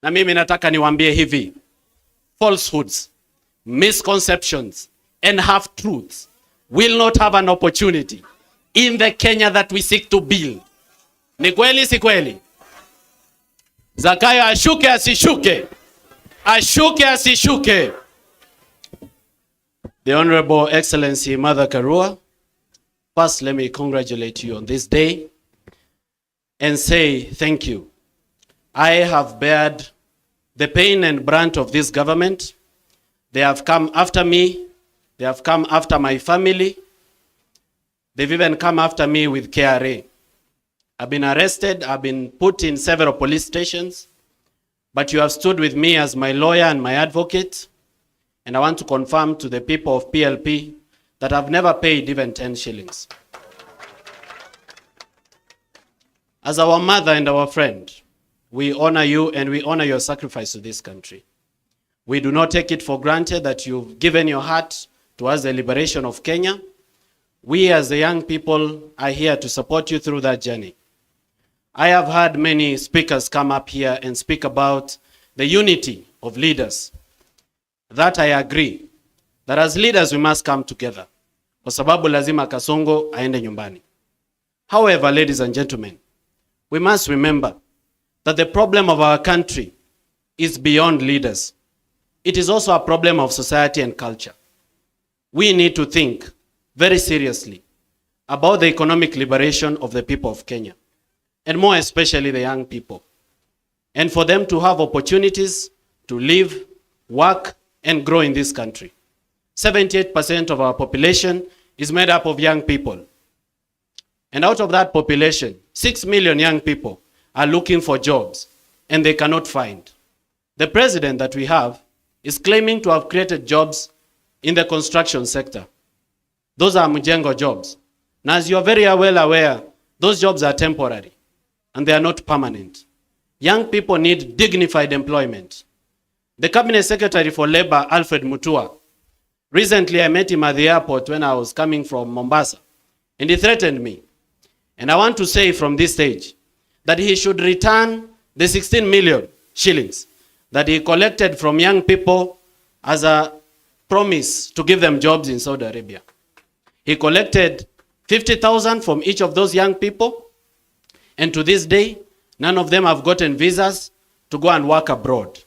Na mimi nataka niwaambie hivi, falsehoods, misconceptions and half truths will not have an opportunity in the Kenya that we seek to build. Ni kweli si kweli? Zakayo ashuke asishuke? Ashuke asishuke? The Honorable Excellency Mother Karua, first let me congratulate you on this day and say thank you. I have bared the pain and brunt of this government. They have come after me. They have come after my family. They've even come after me with KRA. I've been arrested. I've been put in several police stations. But you have stood with me as my lawyer and my advocate. And I want to confirm to the people of PLP that I've never paid even 10 shillings. As our mother and our friend, we honor you and we honor your sacrifice to this country. We do not take it for granted that you've given your heart towards the liberation of Kenya. We as the young people are here to support you through that journey. I have heard many speakers come up here and speak about the unity of leaders. That I agree. That as leaders we must come together. Kwa sababu lazima Kasongo aende nyumbani. However, ladies and gentlemen, we must remember that the problem of our country is beyond leaders. It is also a problem of society and culture. We need to think very seriously about the economic liberation of the people of Kenya, and more especially the young people, and for them to have opportunities to live, work, and grow in this country. 78% of our population is made up of young people. And out of that population, 6 million young people are looking for jobs, and they cannot find. The president that we have is claiming to have created jobs in the construction sector. Those are mjengo jobs. Now, as you are very well aware, those jobs are temporary, and they are not permanent. Young people need dignified employment. The Cabinet Secretary for Labor, Alfred Mutua, recently I met him at the airport when I was coming from Mombasa, and he threatened me. And I want to say from this stage that he should return the 16 million shillings that he collected from young people as a promise to give them jobs in Saudi Arabia. He collected 50,000 from each of those young people, and to this day, none of them have gotten visas to go and work abroad.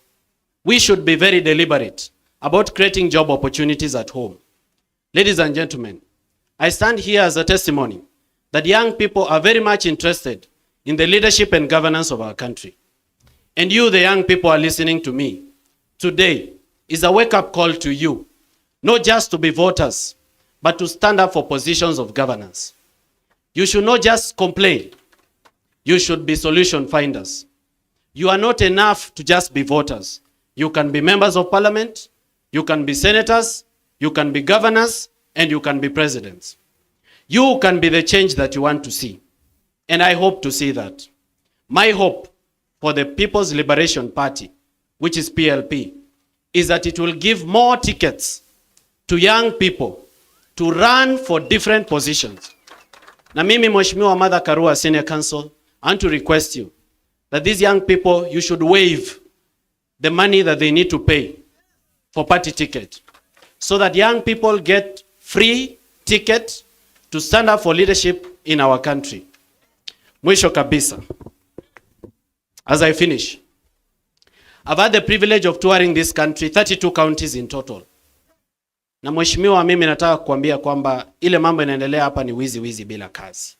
We should be very deliberate about creating job opportunities at home. Ladies and gentlemen, I stand here as a testimony that young people are very much interested in the leadership and governance of our country. And you, the young people, are listening to me. Today is a wake-up call to you, not just to be voters, but to stand up for positions of governance. You should not just complain. You should be solution finders. You are not enough to just be voters. You can be members of parliament, you can be senators, you can be governors, and you can be presidents. You can be the change that you want to see. And I hope to see that. My hope for the People's Liberation Party, which is PLP, is that it will give more tickets to young people to run for different positions. Na mimi Mheshimiwa Mother Karua Senior Council, I want to request you that these young people, you should waive the money that they need to pay for party ticket, so that young people get free ticket to stand up for leadership in our country. Mwisho kabisa, as I finish, I've had the privilege of touring this country, 32 counties in total. Na mheshimiwa, mimi nataka kuambia kwamba ile mambo inaendelea hapa ni wizi bila kazi.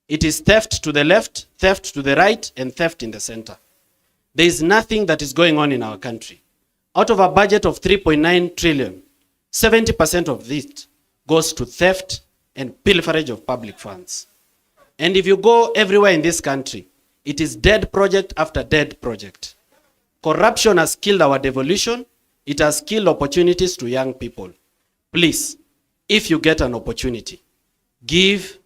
It is theft to the left, theft to the right, and theft in the center. There is nothing that is going on in our country. Out of a budget of 3.9 trillion, 70% of it goes to theft and pilferage of public funds. And if you go everywhere in this country, it is dead project after dead project. Corruption has killed our devolution. It has killed opportunities to young people. Please, if you get an opportunity, give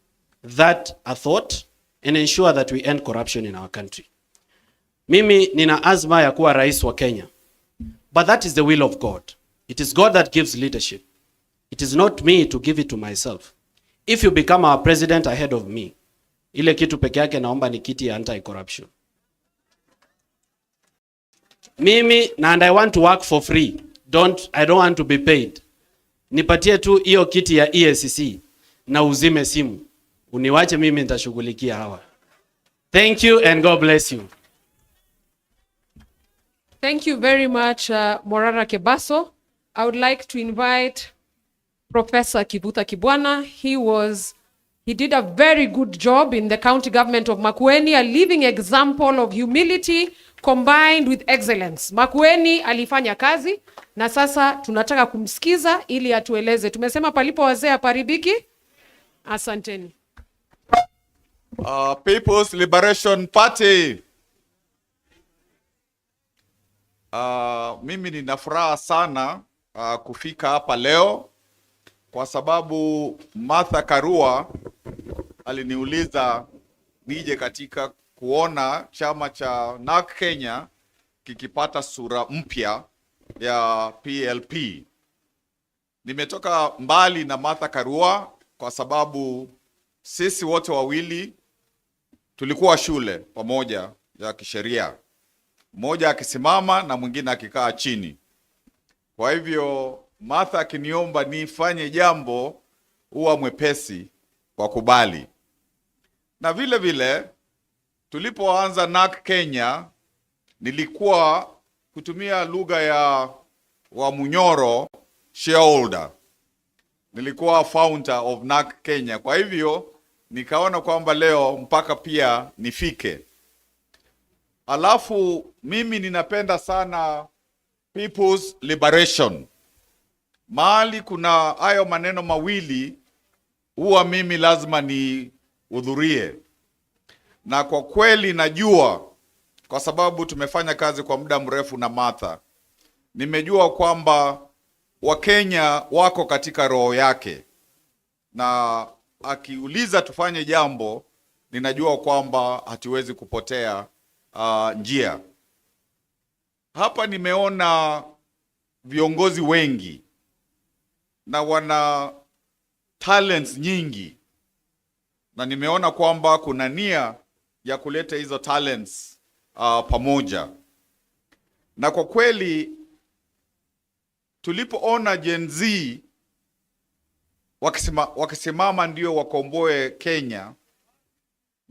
that a thought and ensure that we end corruption in our country. Mimi nina azma ya kuwa rais wa Kenya. But that is the will of God. It is God that gives leadership. It is not me to give it to myself. If you become our president ahead of me, ile kitu peke yake naomba ni kiti ya anti-corruption. Mimi and I want to work for free. I don't want to be paid. Nipatie tu hiyo kiti ya EACC na uzime simu. Uniwache mimi nitashughulikia hawa. Thank you and God bless you. Thank you very much, Morara Kebaso. I would like to invite Professor Kivuta Kibwana. He did a very good job in the county government of Makueni, a living example of humility combined with excellence. Makueni alifanya kazi na sasa tunataka kumsikiza ili atueleze. Tumesema palipo wazee haparibiki. Asanteni. People's Liberation Party. Mimi nina furaha sana kufika hapa leo kwa sababu Martha Karua aliniuliza nije katika kuona chama cha NARC Kenya kikipata sura mpya ya PLP. Nimetoka mbali na Martha Karua kwa sababu sisi wote wawili tulikuwa shule pamoja ya kisheria. Mmoja akisimama na mwingine akikaa chini. Kwa hivyo Martha akiniomba nifanye jambo huwa mwepesi kwa kubali. Na vile vile tulipoanza NARC Kenya nilikuwa kutumia lugha ya Wamunyoro shareholder. Nilikuwa founder of NARC Kenya. Kwa hivyo nikaona kwamba leo mpaka pia nifike. Alafu mimi ninapenda sana People's Liberation. Mahali kuna hayo maneno mawili huwa mimi lazima nihudhurie. Na kwa kweli najua kwa sababu tumefanya kazi kwa muda mrefu na Martha. Nimejua kwamba Wakenya wako katika roho yake. Na akiuliza tufanye jambo, ninajua kwamba hatuwezi kupotea njia. Hapa nimeona viongozi wengi na wana talents nyingi, na nimeona kwamba kuna nia ya kuleta hizo talents pamoja. Na kwa kweli tulipoona Gen Z wakisimama ndio wakomboe Kenya,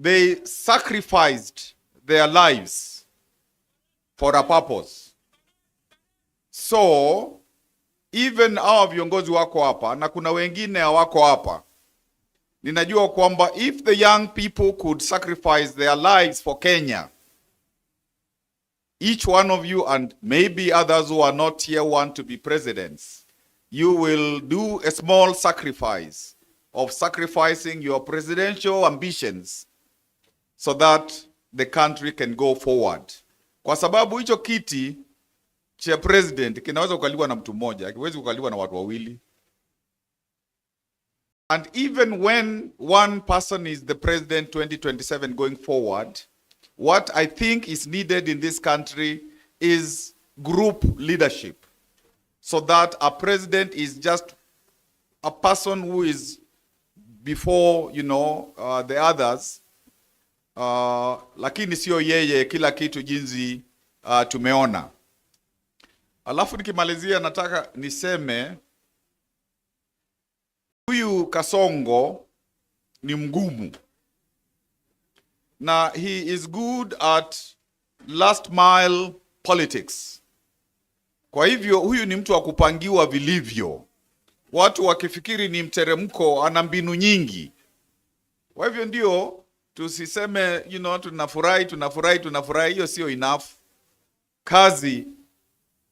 they sacrificed their lives for a purpose. So even our viongozi wako hapa na kuna wengine hawako hapa, ninajua kwamba if the young people could sacrifice their lives for Kenya, each one of you and maybe others who are not here want to be presidents, you will do a small sacrifice of sacrificing your presidential ambitions so that the country can go forward. Kwa sababu hicho kiti cha president kinaweza kukaliwa na mtu mmoja, hakiwezi kukaliwa na watu wawili. And even when one person is the president 2027 going forward, what I think is needed in this country is group leadership, so that a president is just a person who is before, the others. Lakini sio yeye kila kitu jinsi tumeona. Alafu nikimalizia nataka niseme huyu Kasongo ni mgumu. Na he is good at last mile politics. Kwa hivyo huyu ni mtu wa kupangiwa vilivyo. Watu wakifikiri ni mteremko, ana mbinu nyingi. Kwa hivyo ndio tusiseme tunafurahi, hiyo sio enough. Kazi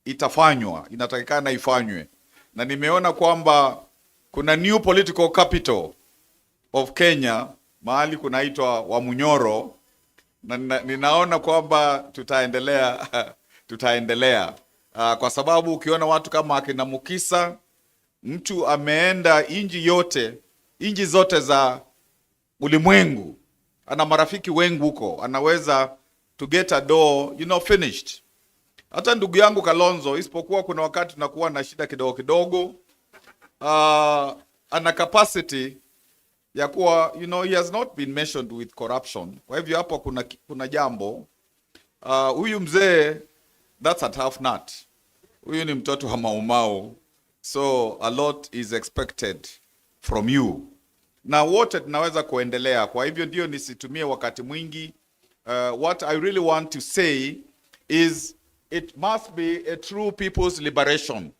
itafanywa, inatakikana ifanywe. Na nimeona kwamba kuna new political capital of Kenya, mahali kunaitwa Wamunyoro, na ninaona kwamba tutaendelea kwa sababu ukiona watu kama akina Mukisa, mtu ameenda inji zote za ulimwengu, ana marafiki wengi huko, anaweza to get a door finished. Hata ndugu yangu Kalonzo, isipokuwa kuna wakati tunakuwa na shida kidogo, ana capacity ya kuwa he has not been mentioned with corruption. Kwa hivyo hapo kuna jambo. Huyu mzee That's a tough nut. Huyu ni mtoto wa Maumau. So a lot is expected from you. Na wote tunaweza kuendelea. Kwa hivyo ndio nisitumie wakati mwingi. What I really want to say is it must be a true people's liberation.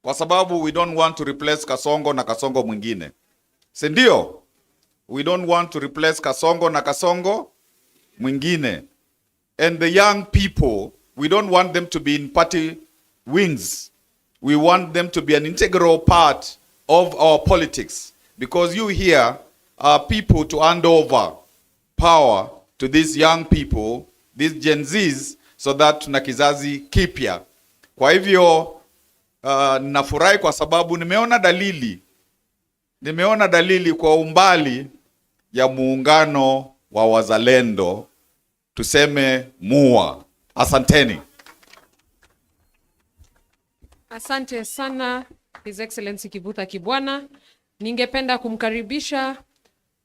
Kwa sababu we don't want to replace Kasongo na Kasongo mwingine. Si ndio? We don't want to replace Kasongo na Kasongo mwingine. And the young people, we don't want them to be in party wings. We want them to be an integral part of our politics. Because you here are people to hand over power to these young people, these Gen Zs, so that tuna kizazi kipya. Kwa hivyo, nafurahi kwa sababu nimeona dalili kwa umbali ya muungano wa wazalendo, tuseme MUA. Asanteni. Asante sana His Excellency Kivutha Kibwana. Ningependa kumkaribisha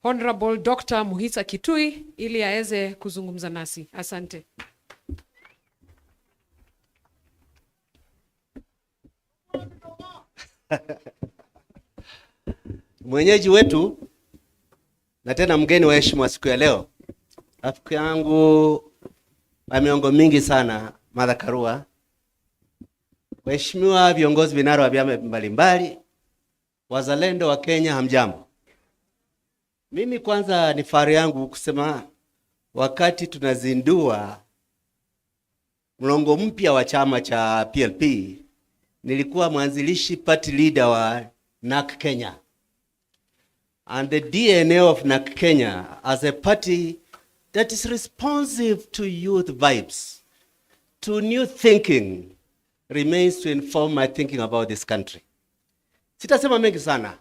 Honorable Dr. Muhisa Kitui ili aweze kuzungumza nasi. Asante. Mwenyeji wetu na tena mgeni wa heshima siku ya leo, rafiki yangu wa miongo mingi sana, Mother Karua, waheshimiwa viongozi vinara wa vyama mbalimbali, wazalendo wa Kenya, hamjambo. Mimi kwanza ni fahari yangu kusema wakati tunazindua mlongo mpya wa chama cha PLP, nilikuwa mwanzilishi party leader wa NAK Kenya. And the DNA of NAK Kenya as a party that is responsive to youth vibes, to new thinking, remains to inform my thinking about this country. Sitasema mengi sana.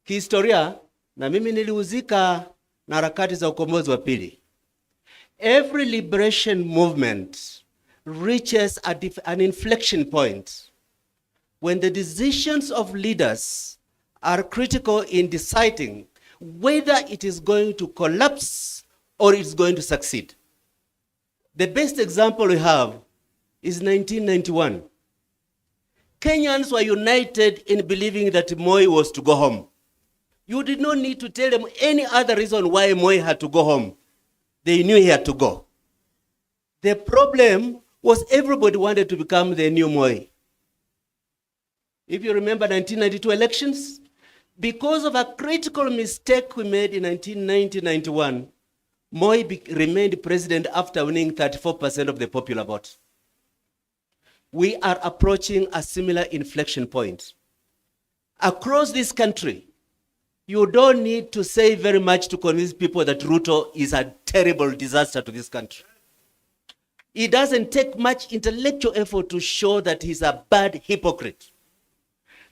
Kihistoria, na mimi nilihusika na harakati za ukombozi wa pili. Every liberation movement reaches an inflection point when the decisions of leaders are critical in deciding whether it is going to collapse or it's going to succeed. The best example we have is 1991. Kenyans were united in believing that Moi was to go home. You did not need to tell them any other reason why Moi had to go home. They knew he had to go. The problem was everybody wanted to become the new Moi. If you remember 1992 elections, because of a critical mistake we made in 1990-91, Moi remained president after winning 34% of the popular vote. We are approaching a similar inflection point. Across this country, you don't need to say very much to convince people that Ruto is a terrible disaster to this country. It doesn't take much intellectual effort to show that he's a bad hypocrite,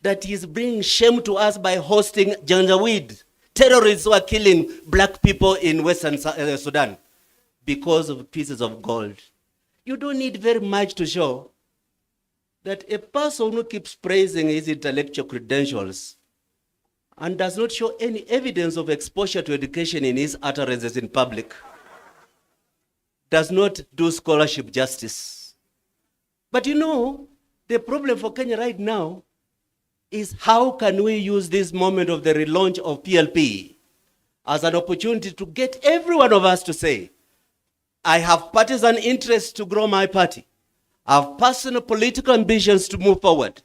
that he's bringing shame to us by hosting Janjaweed, terrorists who are killing black people in Western Sudan because of pieces of gold. You don't need very much to show that a person who keeps praising his intellectual credentials and does not show any evidence of exposure to education in his utterances in public does not do scholarship justice. But you know, the problem for Kenya right now is how can we use this moment of the relaunch of PLP as an opportunity to get every one of us to say, I have partisan interests to grow my party. I have personal political ambitions to move forward.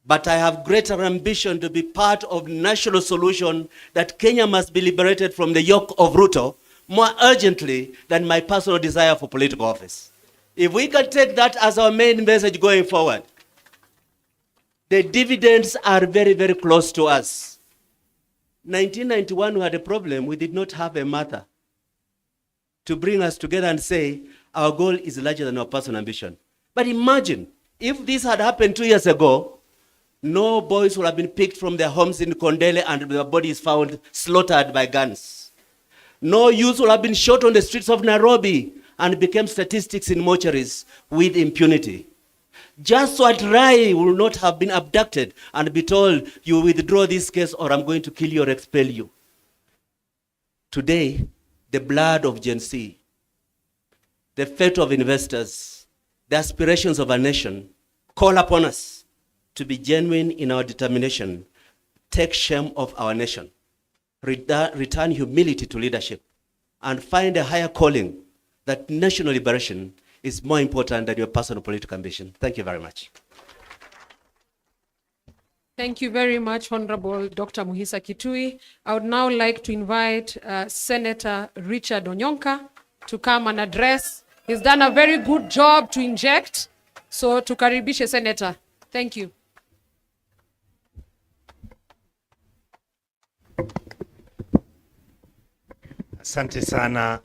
But I have greater ambition to be part of national solution that Kenya must be liberated from the yoke of Ruto more urgently than my personal desire for political office. If we can take that as our main message going forward, the dividends are very, very close to us. 1991, we had a problem. We did not have a mother to bring us together and say, our goal is larger than our personal ambition. But imagine, if this had happened 2 years ago, no boys would have been picked from their homes in Kondele and their bodies found slaughtered by guns. No youth would have been shot on the streets of Nairobi and became statistics in mortuaries with impunity. Joshua Rai will not have been abducted and be told, you withdraw this case or I'm going to kill you or expel you. Today, the blood of Gen Z, the fate of investors, the aspirations of our nation, call upon us to be genuine in our determination, take shame of our nation, return humility to leadership, and find a higher calling that national liberation is more important than your personal political ambition. Thank you very much. Thank you very much, Honorable Dr. Muhisa Kitui. I would now like to invite Senator Richard Onyonka to come and address. He's done a very good job to inject. So tukaribishe Senator. Thank you. Asante sana.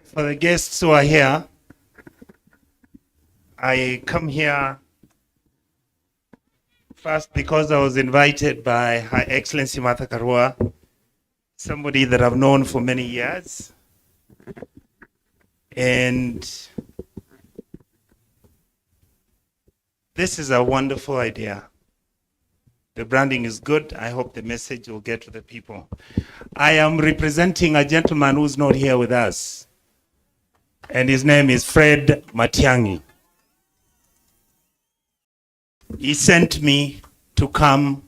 For the guests who are here, I come here first because I was invited by Her Excellency Martha Karua, somebody that I've known for many years. And this is a wonderful idea. The branding is good. I hope the message will get to the people. I am representing a gentleman who's not here with us, and his name is Fred Matiang'i. He sent me to come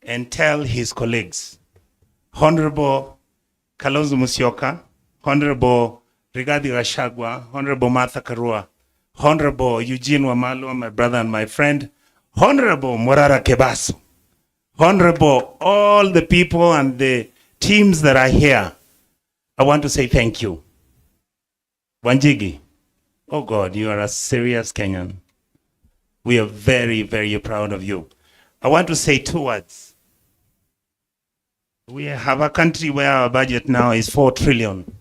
and tell his colleagues, Honorable Kalonzo Musyoka, Honorable Rigathi Gachagua, Honorable Martha Karua, Honorable Eugene Wamalwa, my brother and my friend, Honorable Morara Kebaso, Honorable all the people and the teams that are here, I want to say thank you. Wanjigi, oh God, you are a serious Kenyan. We are very, very proud of you. I want to say two words. We have a country where our budget now is 4 trillion.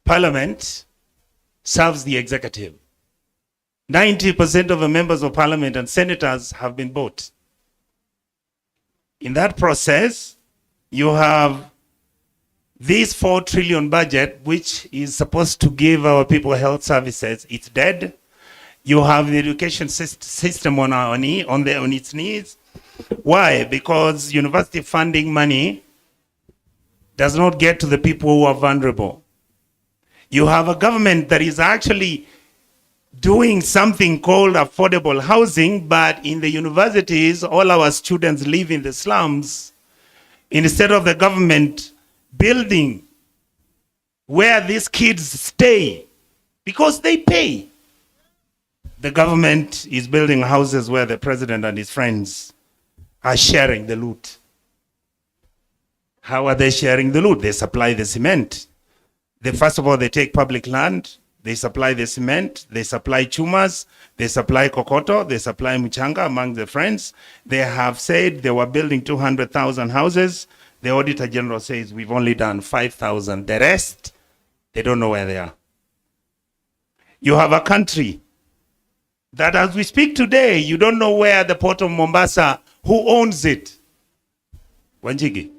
Parliament serves the executive. 90% of the members of parliament and senators have been bought. In that process, you have this 4 trillion budget, which is supposed to give our people health services. It's dead. You have the education system on its knees. Why? Because university funding money does not get to the people who are vulnerable. You have a government that is actually doing something called affordable housing, but in the universities, all our students live in the slums. Instead of the government building where these kids stay, because they pay, the government is building houses where the president and his friends are sharing the loot. How are they sharing the loot? They supply the cement. First of all, they take public land, they supply the cement, they supply chumas, they supply kokoto, they supply mchanga among the friends. They have said they were building 200,000 houses. The Auditor General says we've only done 5,000. The rest, they don't know where they are. You have a country that as we speak today, you don't know where the port of Mombasa, who owns it. Wanjigi,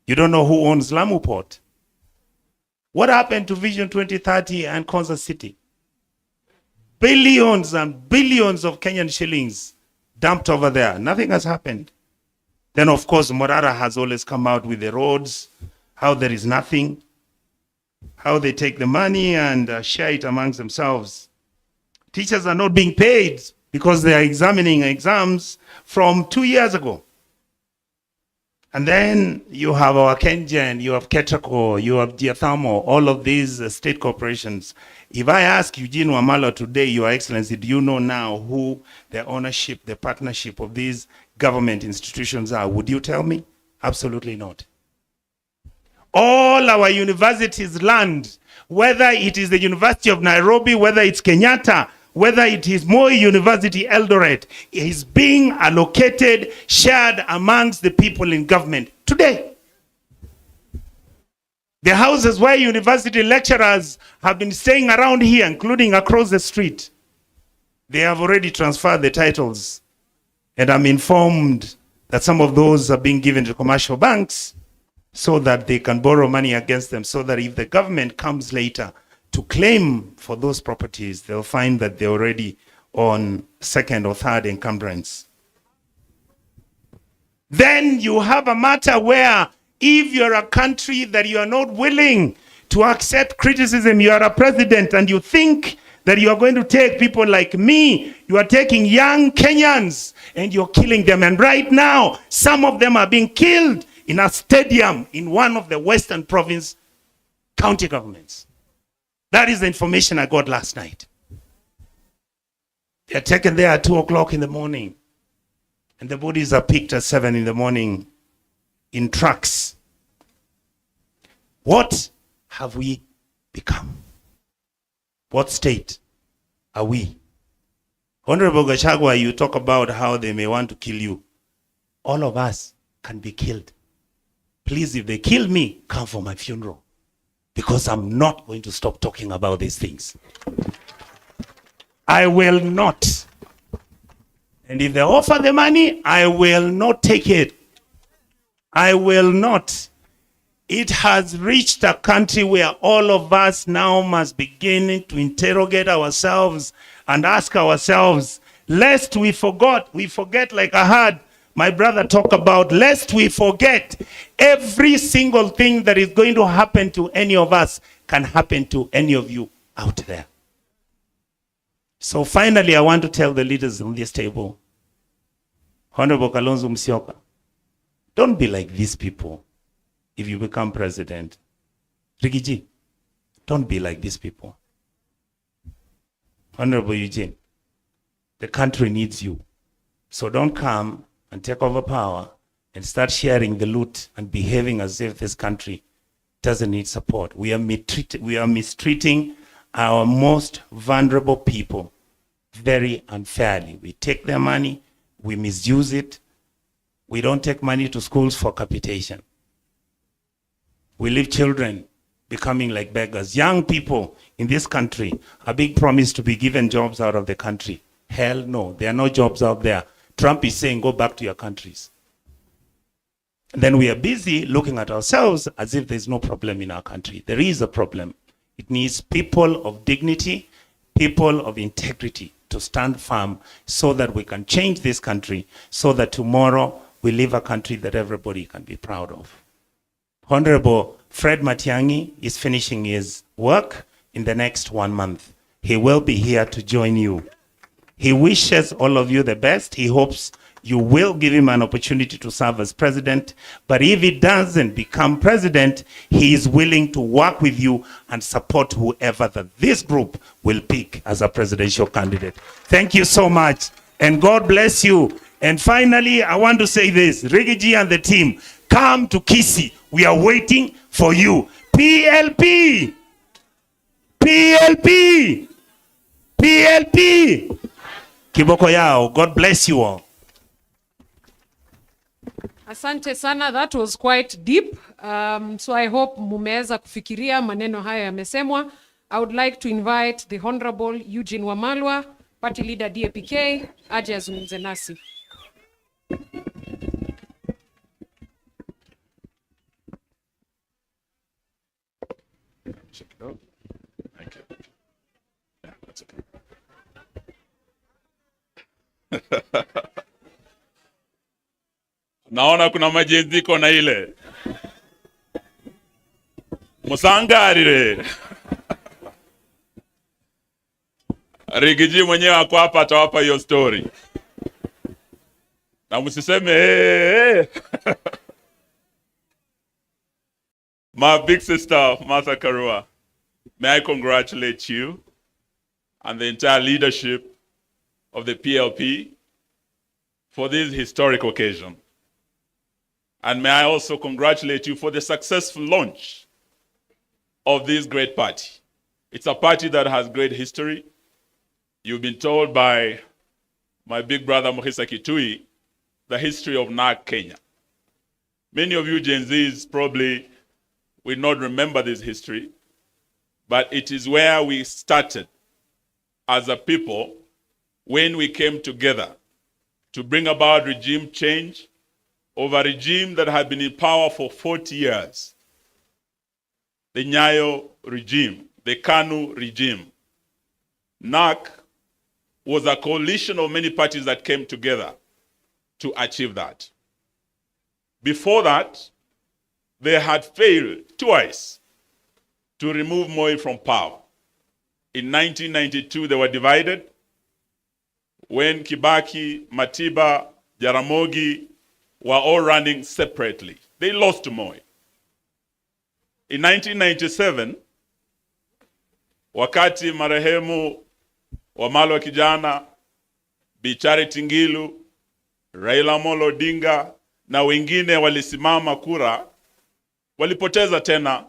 you don't know who owns Lamu Port. What happened to Vision 2030 and Konza City? Billions and billions of Kenyan shillings dumped over there. Nothing has happened. Then, of course, Morara has always come out with the roads, how there is nothing, how they take the money and share it amongst themselves. Teachers are not being paid because they are examining exams from 2 years ago. And then you have our Kengen, you have Ketraco, you have Diathamo, all of these state corporations. If I ask Eugene Wamalwa today, Your Excellency, do you know now who the ownership, the partnership of these government institutions are? Would you tell me? Absolutely not. All our universities land, whether it is the University of Nairobi, whether it's Kenyatta, whether it is Moi University Eldoret, is being allocated, shared amongst the people in government today. The houses where university lecturers have been staying around here, including across the street, they have already transferred the titles. And I'm informed that some of those are being given to commercial banks so that they can borrow money against them, so that if the government comes later to claim for those properties, they'll find that they're already on second or third encumbrance. Then you have a matter where If you're a country that you are not willing to accept criticism, you are a president and you think that you are going to take people like me, you are taking young Kenyans and you're killing them. And right now, some of them are being killed in a stadium in one of the Western province county governments. That is the information I got last night. They're taken there at 2 o'clock in the morning. And the bodies are picked at 7 in the morning in trucks. What have we become? What state are we? Honorable Gachagua, you talk about how they may want to kill you. All of us can be killed. Please, if they kill me, come for my funeral. Because I'm not going to stop talking about these things. I will not. And if they offer the money, I will not take it. I will not. It has reached a country where all of us now must begin to interrogate ourselves and ask ourselves, lest we forget like I heard my brother talk about, lest we forget every single thing that is going to happen to any of us can happen to any of you out there. So finally, I want to tell the leaders on this table, Honorable Kalonzo Musyoka, don't be like these people. If you become president, Rigiji, don't be like these people. Honorable Eugene, the country needs you. So don't come and take over power and start sharing the loot and behaving as if this country doesn't need support. We are mistreating our most vulnerable people very unfairly. We take their money, we misuse it. We don't take money to schools for capitation. We leave children becoming like beggars. Young people in this country are being promised to be given jobs out of the country. Hell no, there are no jobs out there. Trump is saying, go back to your countries. And then we are busy looking at ourselves as if there's no problem in our country. There is a problem. It needs people of dignity, people of integrity to stand firm so that we can change this country, so that tomorrow we live a country that everybody can be proud of. Honorable Fred Matiang'i is finishing his work in the next 1 month. He will be here to join you. He wishes all of you the best. He hopes you will give him an opportunity to serve as president. But if he doesn't become president, he is willing to work with you and support whoever that this group will pick as a presidential candidate. Thank you so much. And God bless you. And finally, I want to say this. Rigiji and the team, come to Kisii. We are waiting for you. PLP! PLP! PLP! Kiboko yao. God bless you all. Asante sana, that was quite deep. So I hope mumeweza kufikiria maneno haya yamesemwa. I would like to invite the Honorable Eugene Wamalwa, Party Leader DAPK, aje azungumze nasi. Check it out. Thank you. Yeah, that's okay. Naona kuna majenziko na ile musangarire. Rigiji mwenyewe ako hapa atawapa hiyo story. Na msiseme hey. My big sister, Martha Karua, may I congratulate you and the entire leadership of the PLP for this historic occasion. And may I also congratulate you for the successful launch of this great party. It's a party that has great history. You've been told by my big brother Mohisa Kitui the history of NARC Kenya. Many of you Gen Zs probably will not remember this history, but it is where we started as a people when we came together to bring about regime change of a regime that had been in power for 40 years. The Nyayo regime, the KANU regime. NARC was a coalition of many parties that came together to achieve that. Before that, they had failed twice to remove Moi from power. In 1992, they were divided when Kibaki, Matiba, Jaramogi were all running separately. They lost to Moi. In 1997, wakati marehemu Wamalwa kijana, Bi Charity Ngilu, Raila Amolo Odinga na wengine walisimama kura, walipoteza tena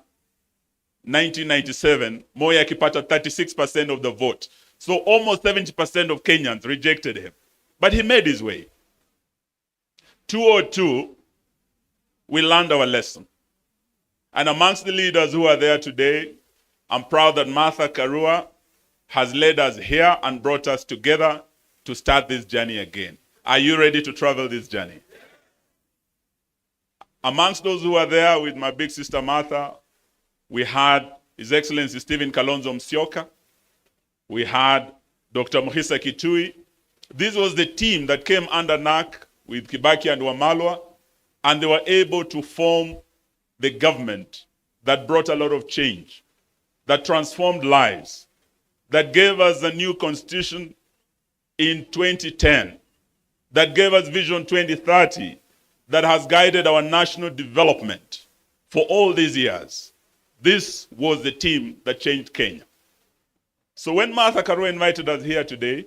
1997, Moi akipata 36% of the vote. So almost 70% of Kenyans rejected him. But he made his way. 2002, we learned our lesson. And amongst the leaders who are there today, I'm proud that Martha Karua has led us here and brought us together to start this journey again. Are you ready to travel this journey? Amongst those who are there with my big sister Martha, we had His Excellency Stephen Kalonzo Musyoka. We had Dr. Muhisa Kitui. This was the team that came under NAC with Kibaki and Wamalwa, and they were able to form the government that brought a lot of change, that transformed lives, that gave us a new constitution in 2010, that gave us Vision 2030, that has guided our national development for all these years. This was the team that changed Kenya. So when Martha Karua invited us here today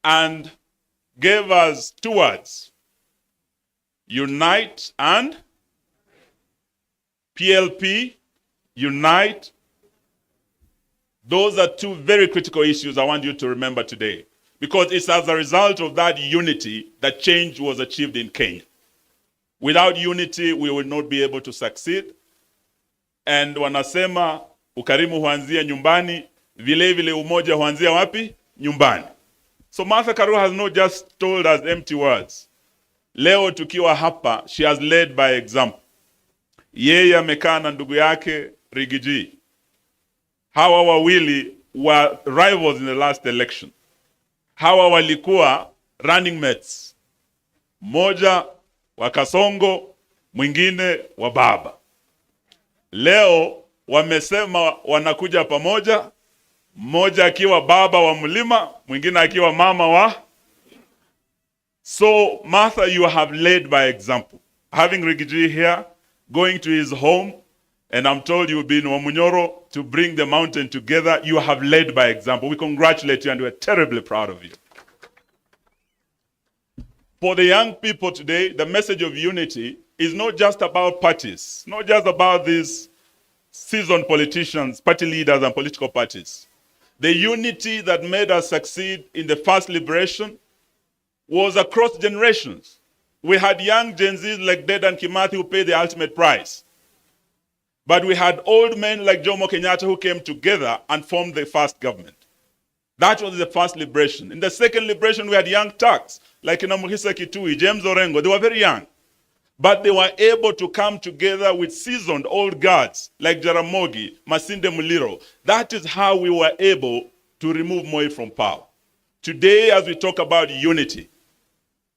and gave us two words, unite and PLP, unite. Those are two very critical issues I want you to remember today, because it's as a result of that unity that change was achieved in Kenya. Without unity, we will not be able to succeed. And wanasema ukarimu huanzia nyumbani, vile vile umoja huanzia wapi? Nyumbani. So Martha Karua has not just told us empty words. Leo tukiwa hapa, she has led by example. Yeye amekaa na ndugu yake Rigiji. Hawa wawili were rivals in the last election. Hawa walikuwa running mates. Moja wa Kasongo, mwingine wa baba. Leo wamesema wanakuja pamoja, mmoja akiwa baba wa mlima, mwingine akiwa mama wa. So Martha, you have led by example. Having Rigiji here, going to his home, and I'm told you've been Wamunyoro to bring the mountain together. You have led by example. We congratulate you and we're terribly proud of you. For the young people today, the message of unity is not just about parties, not just about these seasoned politicians, party leaders and political parties. The unity that made us succeed in the first liberation was across generations. We had young Gen Zs like Dedan Kimathi who paid the ultimate price. But we had old men like Jomo Kenyatta who came together and formed the first government. That was the first liberation. In the second liberation, we had young Turks like Muhisa Kitui, James Orengo. They were very young. But they were able to come together with seasoned old guards like Jaramogi, Masinde Muliro. That is how we were able to remove Moi from power. Today, as we talk about unity,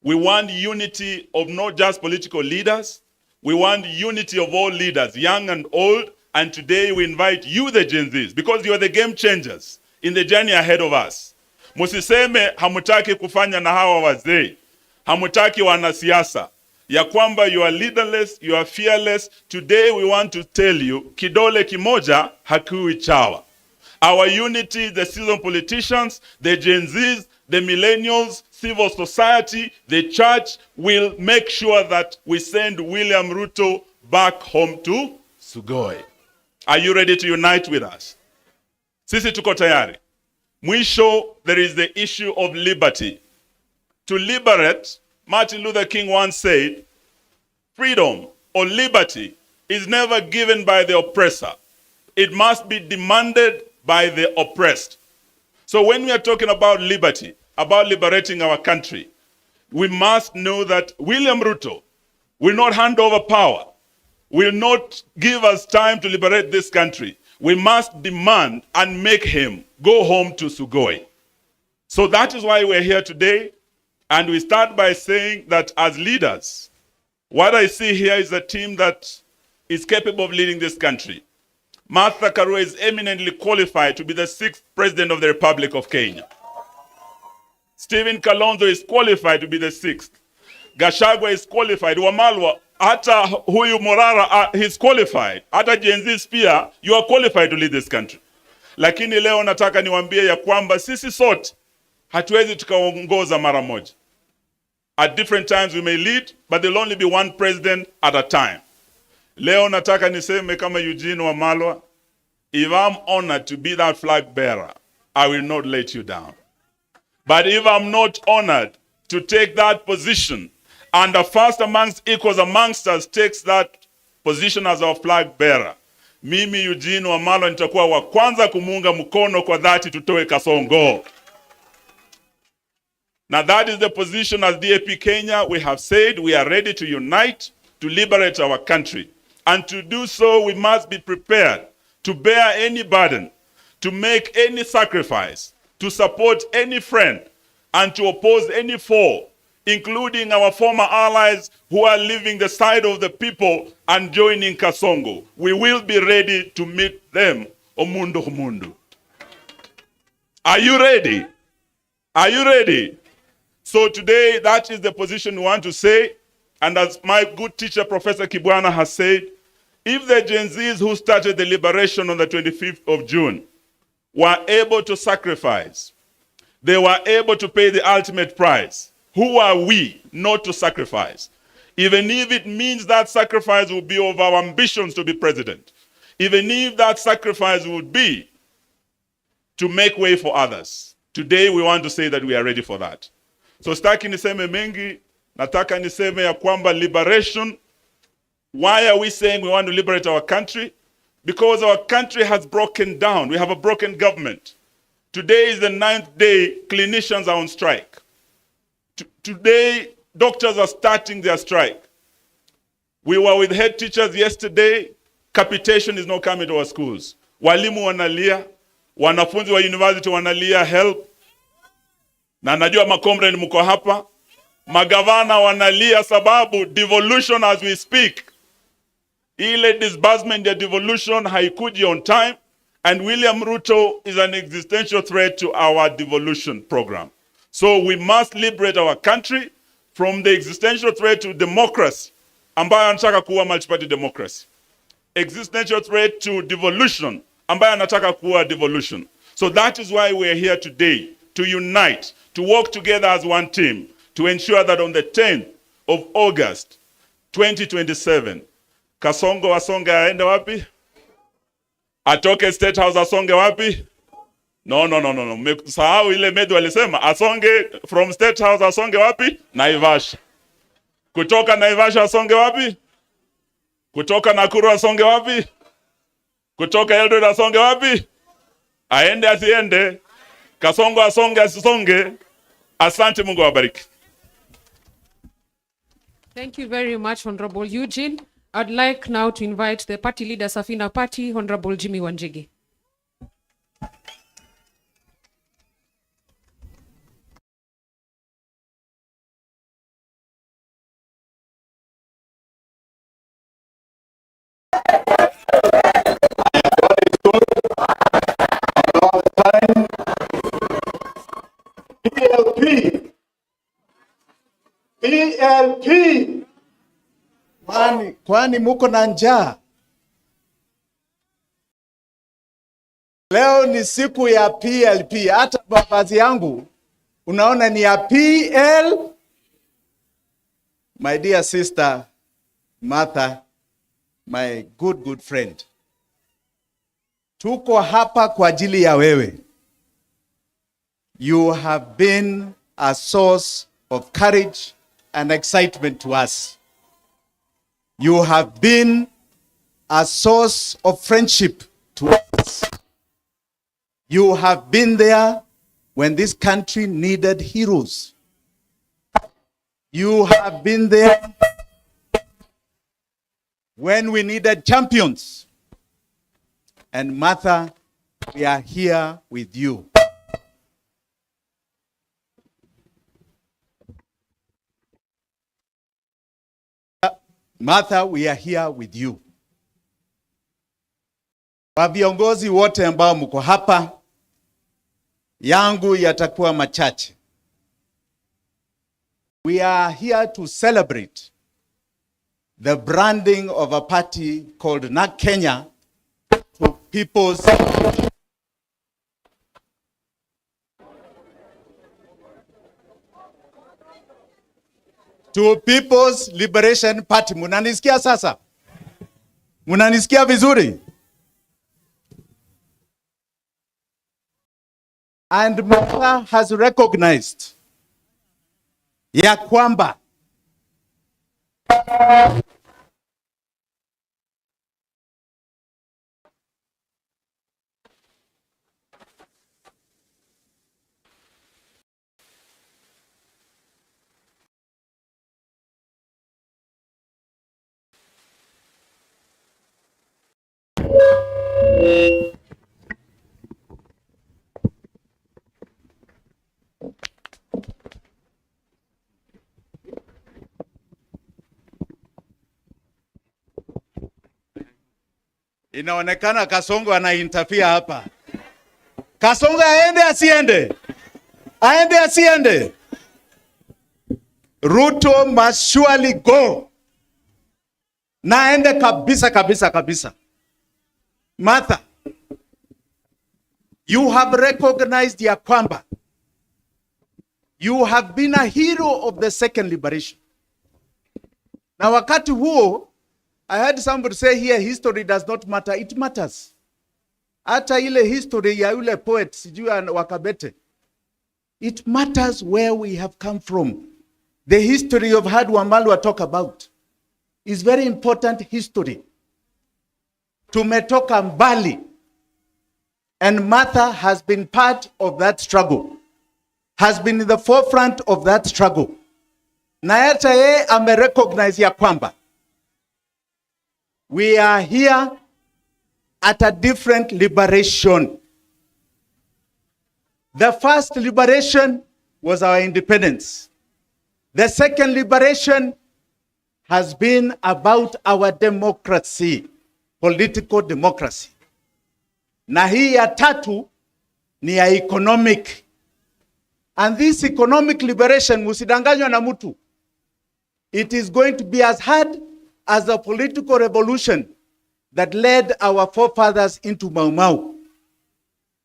we want unity of not just political leaders. We want unity of all leaders, young and old. And today we invite you, the Gen Zs, because you are the game changers in the journey ahead of us. Musiseme hamutaki kufanya na hawa wazee. Hamutaki wanasiasa. Ya kwamba you are leaderless, you are fearless. Today we want to tell you, kidole kimoja hakui chawa. Our unity, the seasoned politicians, the Gen Zs, the millennials, civil society, the church will make sure that we send William Ruto back home to Sugoi. Are you ready to unite with us? Sisi tuko tayari. Mwisho, there is the issue of liberty. To liberate, Martin Luther King once said, freedom or liberty is never given by the oppressor. It must be demanded by the oppressed. So when we are talking about liberty, about liberating our country, we must know that William Ruto will not hand over power, will not give us time to liberate this country. We must demand and make him go home to Sugoi. So that is why we're here today. And we start by saying that as leaders, What I see here is a team that is capable of leading this country. Martha Karua is eminently qualified to be the 6th President of the Republic of Kenya. Stephen Kalonzo is qualified to be the 6th. Gachagua is qualified. Wamalwa, hata huyu Morara, he's qualified. Hata Gen Z pia, you are qualified to lead this country. Lakini leo nataka niwaambie ya kwamba sisi sote hatuwezi tukaongoza mara moja. At different times we may lead, but there'll only be one president at a time. Leo nataka niseme kama Eugene Wamalwa, if I'm honored to be that flag bearer, I will not let you down. But if I'm not honored to take that position, and the first amongst equals amongst us takes that position as our flag bearer, mimi Eugene Wamalwa nitakuwa wa kwanza kumunga mkono kwa dhati tutoe Kasongo. Now that is the position as DAP Kenya. We have said we are ready to unite to liberate our country. And to do so, we must be prepared to bear any burden, to make any sacrifice, to support any friend, and to oppose any foe, including our former allies who are leaving the side of the people and joining Kasongo. We will be ready to meet them. Omundo Humundu. Are you ready? Are you ready? So today, that is the position we want to say. And as my good teacher, Professor Kibwana, has said, if the Gen Zs who started the liberation on the 25th of June were able to sacrifice, they were able to pay the ultimate price, who are we not to sacrifice? Even if it means that sacrifice will be of our ambitions to be president, even if that sacrifice would be to make way for others. Today we want to say that we are ready for that. So sitaki niseme mengi, nataka niseme ya kwamba liberation. Why are we saying we want to liberate our country? Because our country has broken down. We have a broken government. Today is the 9th day clinicians are on strike. Today, doctors are starting their strike. We were with head teachers yesterday. Capitation is not coming to our schools. Walimu wanalia, wanafunzi wa university wanalia help. Na najua makomrade mko hapa. Magavana wanalia sababu devolution as we speak. Ile disbursement ya devolution haikuji on time, and William Ruto is an existential threat to our devolution program. So we must liberate our country from the existential threat to democracy, ambayo anataka kuwa multi-party democracy. Existential threat to devolution, ambayo anataka kuwa devolution. So that is why we are here today, to unite, to work together as one team, to ensure that on the 10th of August, 2027, Kasongo asonge aende wapi? Atoke State House asonge wapi? No. Sahau ile Medu alisema asonge from State House asonge wapi? Naivasha. Kutoka Naivasha asonge wapi? Kutoka Nakuru asonge wapi? Kutoka Eldoret asonge wapi? Aende asiende. Kasongo asonge asisonge. Asante, Mungu awabariki. Thank you very much, Honorable Eugene. I'd like now to invite the party leader, Safina Party, Honorable Jimmy Wanjigi. PLP. Kwani muko na njaa? Leo ni siku ya PLP. Hata mavazi yangu unaona ni ya PL. My dear sister Martha, my good friend, tuko hapa kwa ajili ya wewe. You have been a source of courage and excitement to us. You have been a source of friendship to us. You have been there when this country needed heroes. You have been there when we needed champions. And Martha, we are here with you. Martha, we are here with you. Kwa viongozi wote ambao mko hapa, yangu yatakuwa machache. We are here to celebrate the branding of a party called NARC Kenya to People's Liberation Party. Munanisikia sasa? Munanisikia vizuri? And Martha has recognized ya kwamba inaonekana Kasongo anainterfere hapa. Kasongo aende asiende? Aende asiende? Ruto must surely go. Na aende kabisa kabisa kabisa. Martha, you have recognized ya kwamba you have been a hero of the second liberation. Na wakati huo, I heard somebody say here, history does not matter. It matters. Hata ile history ya yule poet, sijui Wakabete. It matters where we have come from. The history of Hard Wamalwa talk about is very important history. Tumetoka mbali. And Martha has been part of that struggle. Has been in the forefront of that struggle. Na hata yeye amerecognize ya kwamba we are here at a different liberation. The first liberation was our independence. The second liberation has been about our democracy, political democracy. Na hii ya tatu ni ya economic. And this economic liberation, musidanganywa na mtu, it is going to be as hard as the political revolution that led our forefathers into Mau Mau.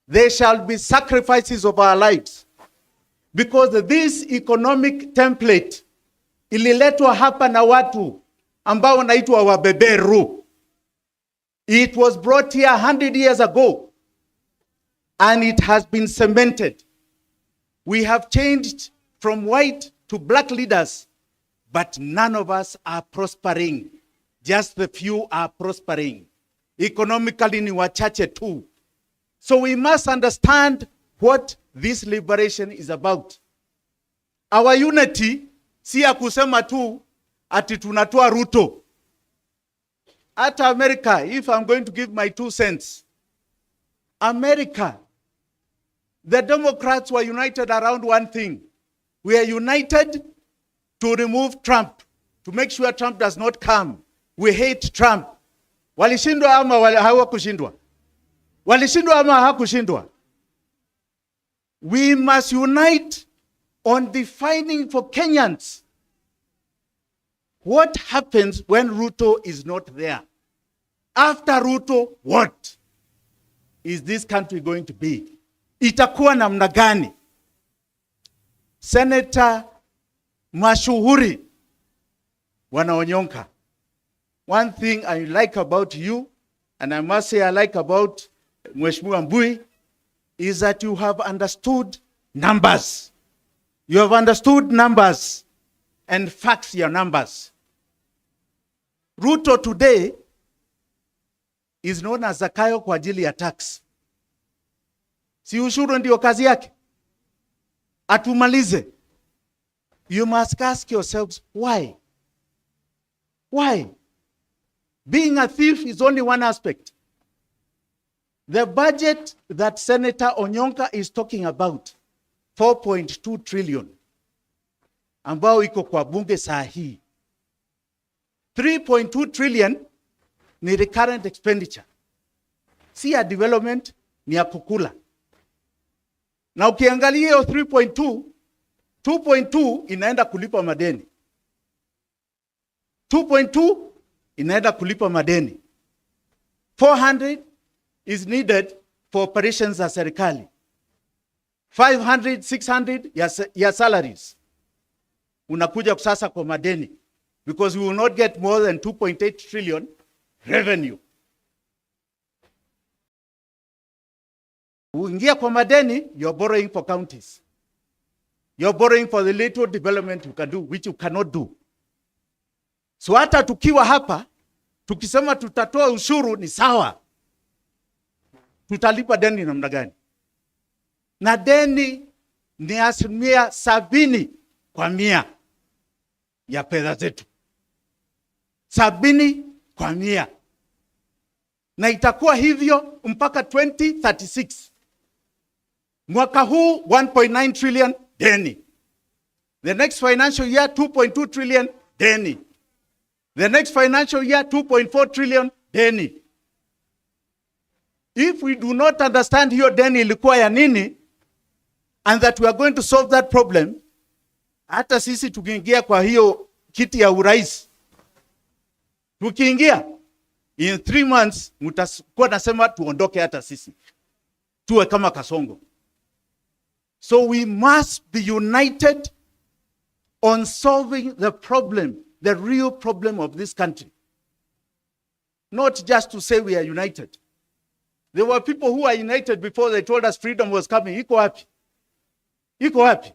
There shall be sacrifices of our lives because this economic template ililetwa hapa na watu ambao wanaitwa wabeberu. It was brought here 100 years ago and it has been cemented. We have changed from white to black leaders, but none of us are prospering. Just the few are prospering. Economically ni wachache tu. So we must understand what this liberation is about. Our unity si ya kusema tu ati tunatoa Ruto. At America, if I'm going to give my 2 cents, America, the Democrats were united around one thing. We are united to remove Trump, to make sure Trump does not come. We hate Trump. Walishindwa ama hawakushindwa? Walishindwa ama hawakushindwa? We must unite on defining for Kenyans what happens when Ruto is not there. After Ruto, what is this country going to be? Itakuwa namna gani? Senator mashuhuri wanaonyonka. One thing I like about you, and I must say I like about Mheshimiwa Mbui, is that you have understood numbers. You have understood numbers and facts your numbers. Ruto today is known as Zakayo kwa ajili ya tax. Si ushuru ndio kazi yake? Atumalize. You must ask yourselves, why? Why? Being a thief is only one aspect. The budget that Senator Onyonka is talking about, 4.2 trillion, ambao iko kwa bunge saa hii. 3.2 trillion ni recurrent expenditure, si ya development, ni ya kukula. Na ukiangalia hiyo 3.2, 2.2 inaenda kulipa madeni. 2.2 inaenda kulipa madeni. 400 is needed for operations za serikali. 500, 600 ya salaries. Unakuja sasa kwa madeni, because we will not get more than 2.8 trillion revenue. Uingia kwa madeni, you're borrowing for counties. You're borrowing for the little development you can do, which you cannot do. So hata tukiwa hapa, tukisema tutatoa ushuru ni sawa. Tutalipa deni namna gani? Na deni ni 70% ya pesa zetu. 70%. Na itakuwa hivyo mpaka 2036. Mwaka huu 1.9 trillion deni. The next financial year 2.2 trillion deni. The next financial year 2.4 trillion deni. If we do not understand hiyo deni ilikuwa ya nini, and that we are going to solve that problem, hata sisi tukiingia kwa hiyo kiti ya urais, tukiingia in 3 months mtakuwa nasema tuondoke hata sisi, tuwe kama Kasongo. So we must be united on solving the problem, the real problem of this country. Not just to say we are united. There were people who were united before they told us freedom was coming. Iko wapi? Iko wapi?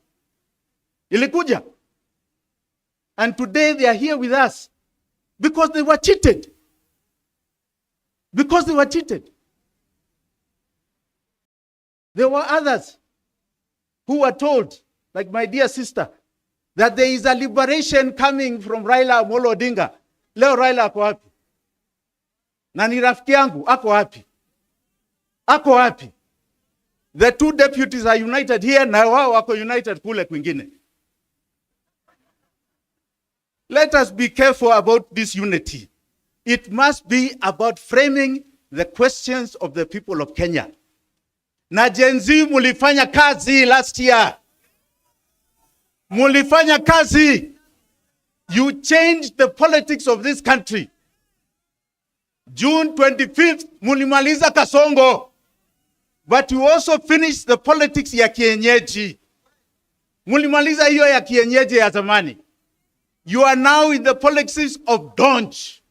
Ilikuja. And today they are here with us because they were cheated. Because they were cheated. There were others who were told, like my dear sister, that there is a liberation coming from Raila Amolo Odinga. Leo Raila ako wapi? Na ni rafiki yangu, ako wapi? Ako wapi? The two deputies are united here, na wao wako united kule kwingine. Let us be careful about this unity. It must be about framing the questions of the people of Kenya. Na Gen Z mulifanya kazi last year. Mulifanya kazi. You changed the politics of this country. June 25th, mulimaliza Kasongo. But you also finished the politics ya kienyeji. Mulimaliza hiyo ya kienyeji ya zamani. You are now in the politics of Dodge.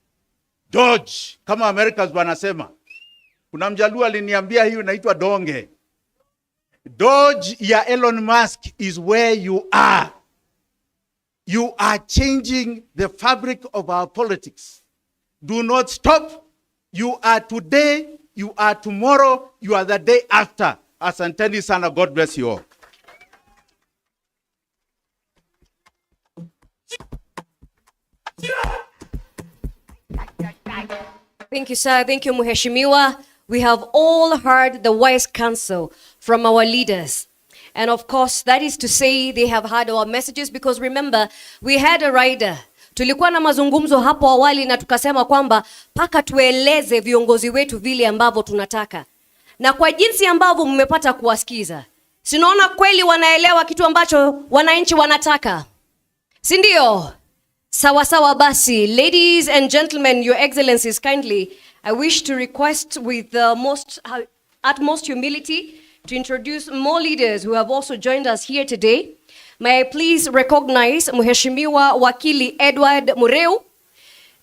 Dodge, kama Americans wanasema. Kuna mjaluo aliniambia hiyo inaitwa donge. Dodge ya Elon Musk is where you are. You are changing the fabric of our politics. Do not stop. You are today, you are tomorrow, you are the day after. Asanteni sana, God bless you all. Thank you, sir. Thank you, Mheshimiwa. We have all heard the wise counsel from our leaders. And of course, that is to say they have heard our messages, because remember, we had a rider. Tulikuwa na mazungumzo hapo awali na tukasema kwamba paka tueleze viongozi wetu vile ambavyo tunataka. Na kwa jinsi ambavyo mmepata kuwasikiza, sinaona kweli wanaelewa kitu ambacho wananchi wanataka. Si ndio? Sawa sawa basi. Ladies and gentlemen, your excellencies, kindly, I wish to request with the utmost humility to introduce more leaders who have also joined us here today. May I please recognize Mheshimiwa Wakili Edward Mureu.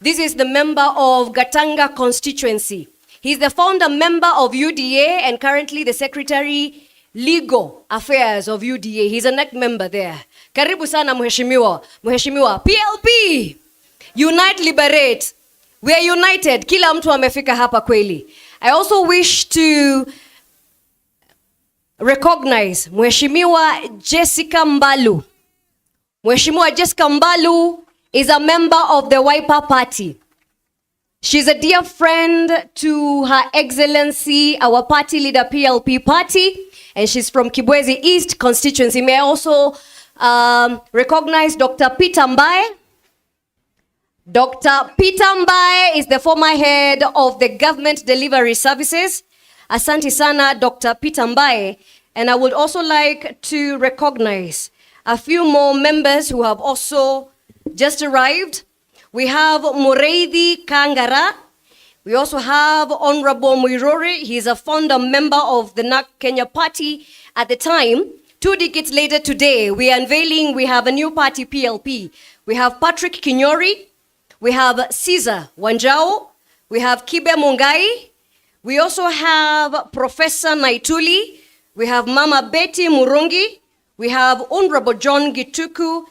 This is the member of Gatanga constituency. He's the founder member of UDA and currently the secretary legal affairs of UDA. He's a NEC member there. Karibu sana Mheshimiwa. Mheshimiwa, PLP, Unite Liberate. We are united. Kila mtu amefika hapa kweli. I also wish to recognize Mheshimiwa Jessica Mbalu. Mheshimiwa Jessica Mbalu is a member of the Wiper Party. She's a dear friend to Her Excellency, our party leader, PLP Party, and she's from Kibwezi East constituency. May I also recognize Dr. Peter Mbae. Dr. Peter Mbae is the former head of the Government Delivery Services. Asante sana, Dr. Peter Mbae. And I would also like to recognize a few more members who have also just arrived. We have Mureithi Kangara. We also have Honorable Muiruri. He's a founder member of the NARC Kenya party at the time. 2 decades later today, we are unveiling, we have a new party, PLP. We have Patrick Kinyori. We have Caesar Wanjao. We have Kibe Mungai. We also have Professor Naituli. We have Mama Betty Murungi. We have Honorable John Gituku,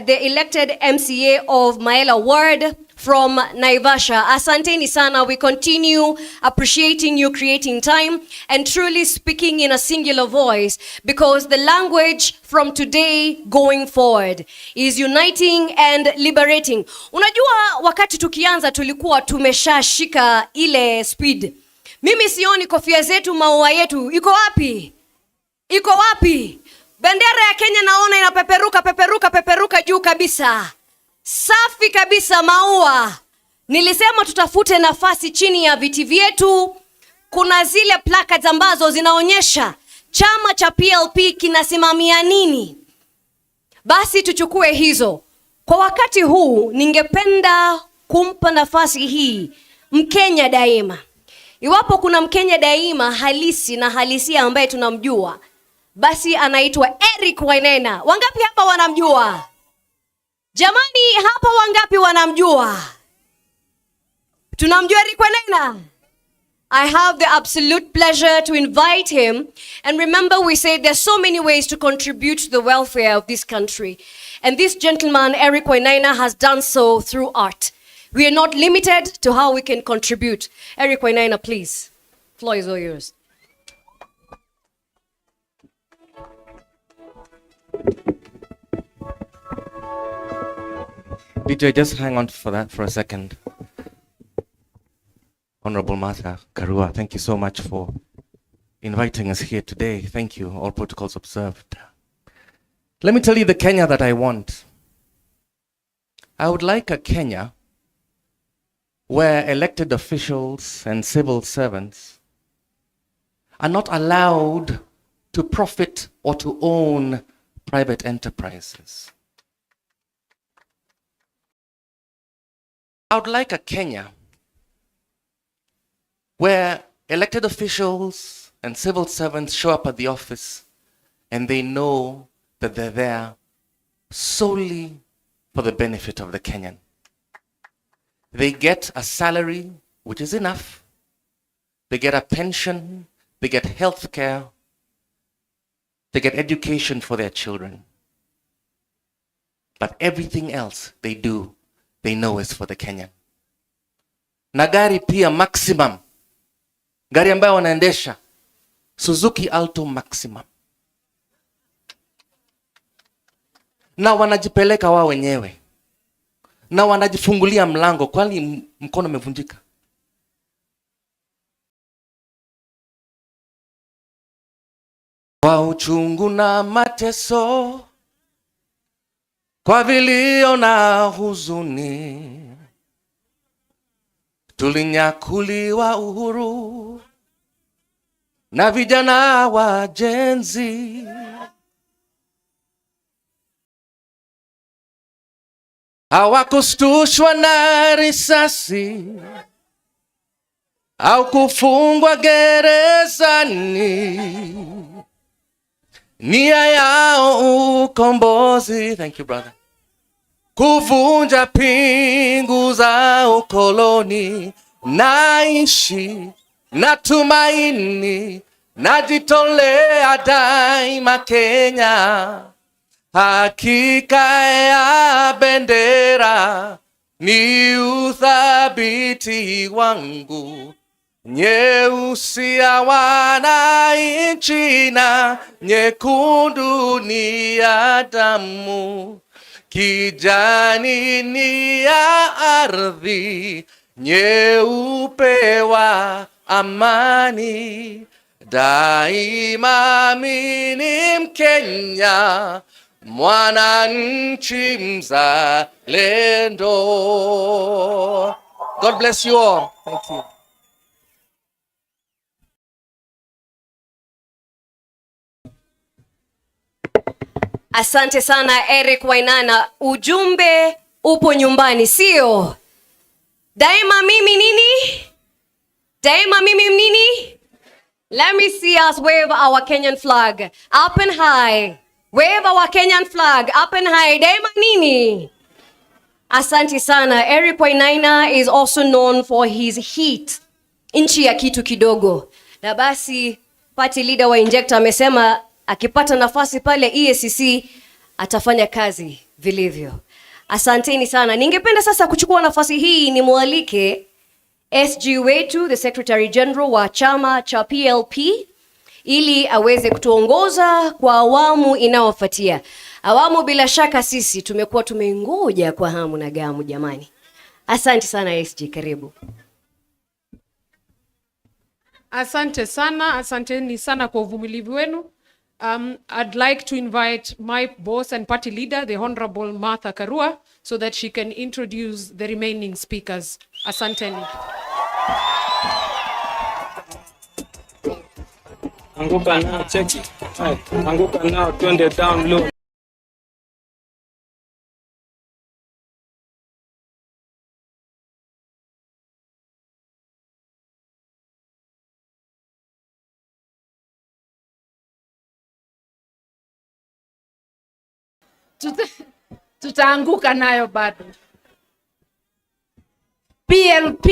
the elected MCA of Maela Ward from Naivasha. Asanteni sana. We continue appreciating you creating time and truly speaking in a singular voice, because the language from today going forward is uniting and liberating. Unajua wakati tukianza tulikuwa tumeshashika ile speed. Mimi sioni kofia zetu, maua yetu. Iko wapi? Iko wapi? Bendera ya Kenya naona inapeperuka juu kabisa. Safi kabisa maua. Nilisema tutafute nafasi chini ya viti vyetu. Kuna zile placards ambazo zinaonyesha chama cha PLP kinasimamia nini. Basi tuchukue hizo. Kwa wakati huu ningependa kumpa nafasi hii Mkenya daima. Iwapo kuna Mkenya daima halisi na halisia ambaye tunamjua, basi anaitwa Eric Wainaina. Wangapi hapa wanamjua? Jamani, hapa wangapi wanamjua? Tunamjua Eric Wainaina? I have the absolute pleasure to invite him. And remember, we say there's so many ways to contribute to the welfare of this country. And this gentleman, Eric Wainaina, has done so through art. We are not limited to how we can contribute. Eric Wainaina, please. Floor is all yours. DJ, just hang on for that for a second. Honorable Martha Karua, thank you so much for inviting us here today. Thank you, all protocols observed. Let me tell you the Kenya that I want. I would like a Kenya where elected officials and civil servants are not allowed to profit or to own private enterprises. I would like a Kenya where elected officials and civil servants show up at the office and they know that they're there solely for the benefit of the Kenyan. They get a salary, which is enough. They get a pension. They get health care. They get education for their children. But everything else they do, they know is for the Kenyan. Na gari pia maximum. Gari ambayo wanaendesha Suzuki Alto maximum. Na wanajipeleka wao wenyewe. Na wanajifungulia mlango kwani mkono umevunjika. Kwa uchungu na mateso, kwa vilio na huzuni, tulinyakuliwa uhuru na vijana wa Gen Z. Hawakustushwa na risasi au kufungwa gerezani. Nia yao ukombozi, thank you brother, kuvunja pingu za ukoloni. Naishi na tumaini, najitolea daima Kenya. Hakika ya bendera ni uthabiti wangu, nyeusi ya wananchi na nyekundu ni ya damu, kijani ni ya ardhi, nyeupe wa amani. Daima mimi ni Mkenya, mwananchi mzalendo. God bless you all. Thank you. Asante sana Eric Wainana. Ujumbe upo nyumbani, sio? Daima mimi nini? Daima mimi nini? Let me see us wave our Kenyan flag up and high. Wave our Kenyan flag up and high. Daima nini? Asante sana. Eric Wainaina is also known for his heat. Inchi ya kitu kidogo. Na basi party leader wa Injector amesema akipata nafasi pale EACC atafanya kazi vilivyo. Asanteni sana. Ningependa sasa kuchukua nafasi hii ni mualike SG wetu, the Secretary General wa chama cha PLP, ili aweze kutuongoza kwa awamu inayofuatia. Awamu bila shaka sisi tumekuwa tumengoja kwa hamu na gamu jamani. Asante sana SG, karibu. Asante sana, asanteni sana kwa uvumilivu wenu. I'd like to invite my boss and party leader, the Honorable Martha Karua, so that she can introduce the remaining speakers. Asanteni. Anguka now, check it. Anguka now, twende down low. Tutaanguka nayo bado. PLP,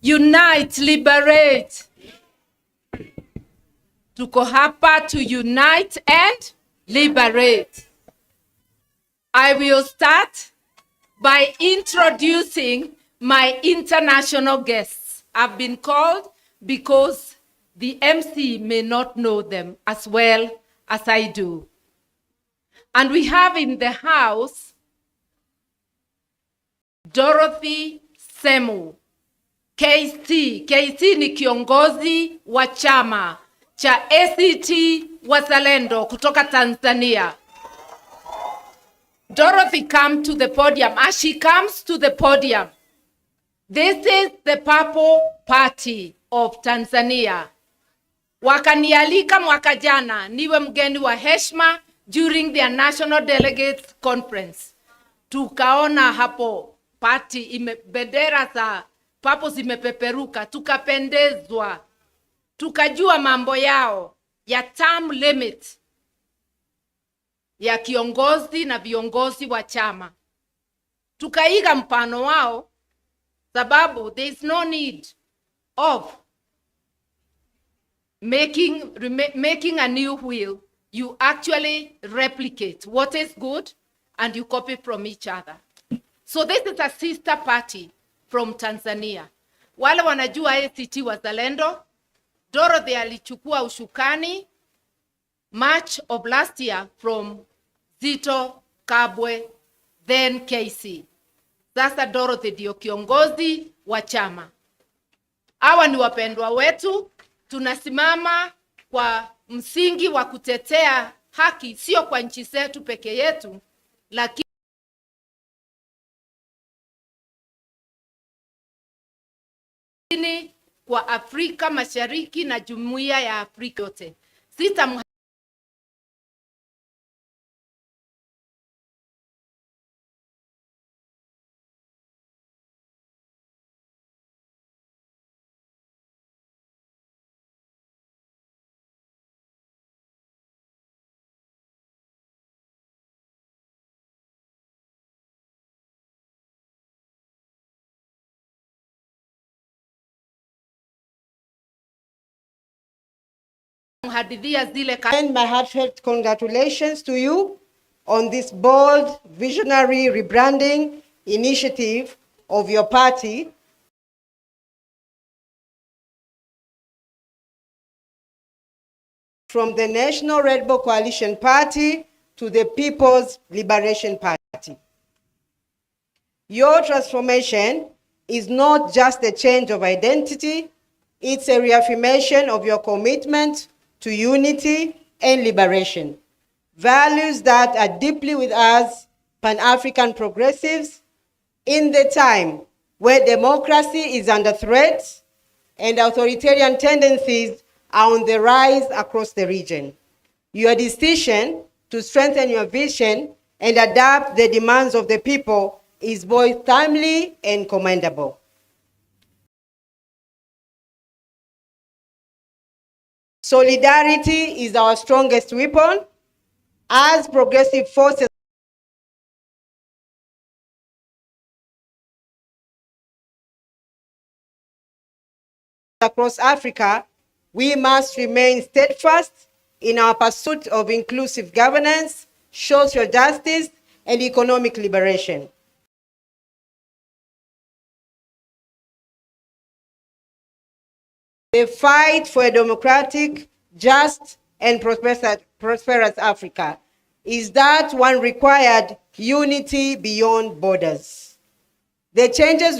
unite, liberate. Tuko hapa to unite and liberate. I will start by introducing my international guests. I've been called because the MC may not know them as well as I do. And we have in the house Dorothy Semu, KC. KC ni kiongozi wa chama cha ACT Wazalendo kutoka Tanzania. Dorothy, come to the podium. As she comes to the podium, this is the Purple Party of Tanzania. Wakanialika mwaka jana niwe mgeni wa heshima during their National Delegates Conference. Tukaona hapo party bendera za Purple zimepeperuka, tukapendezwa. Tukajua mambo yao ya term limit ya kiongozi na viongozi wa chama. Tukaiga mfano wao sababu there is no need of making a new wheel. You actually replicate what is good and you copy from each other. So this is a sister party from Tanzania. Wale wanajua ACT Wazalendo, Dorothy alichukua ushukani March of last year from Zito Kabwe, then KC. Sasa Dorothy ndio kiongozi wa chama. Hawa ni wapendwa wetu, tunasimama kwa msingi wa kutetea haki, sio kwa nchi zetu peke yetu, lakini kwa Afrika Mashariki na jumuiya ya Afrika yote. And my heartfelt congratulations to you on this bold, visionary rebranding initiative of your party. From the National Red Bull Coalition Party to the People's Liberation Party. Your transformation is not just a change of identity, it's a reaffirmation of your commitment to unity, and liberation. Values that are deeply with us, Pan-African progressives, in the time where democracy is under threat and authoritarian tendencies are on the rise across the region. Your decision to strengthen your vision and adapt the demands of the people is both timely and commendable. Solidarity is our strongest weapon. As progressive forces across Africa, we must remain steadfast in our pursuit of inclusive governance, social justice, and economic liberation. The fight for a democratic, just, and prosperous Africa is that one required unity beyond borders. The challenges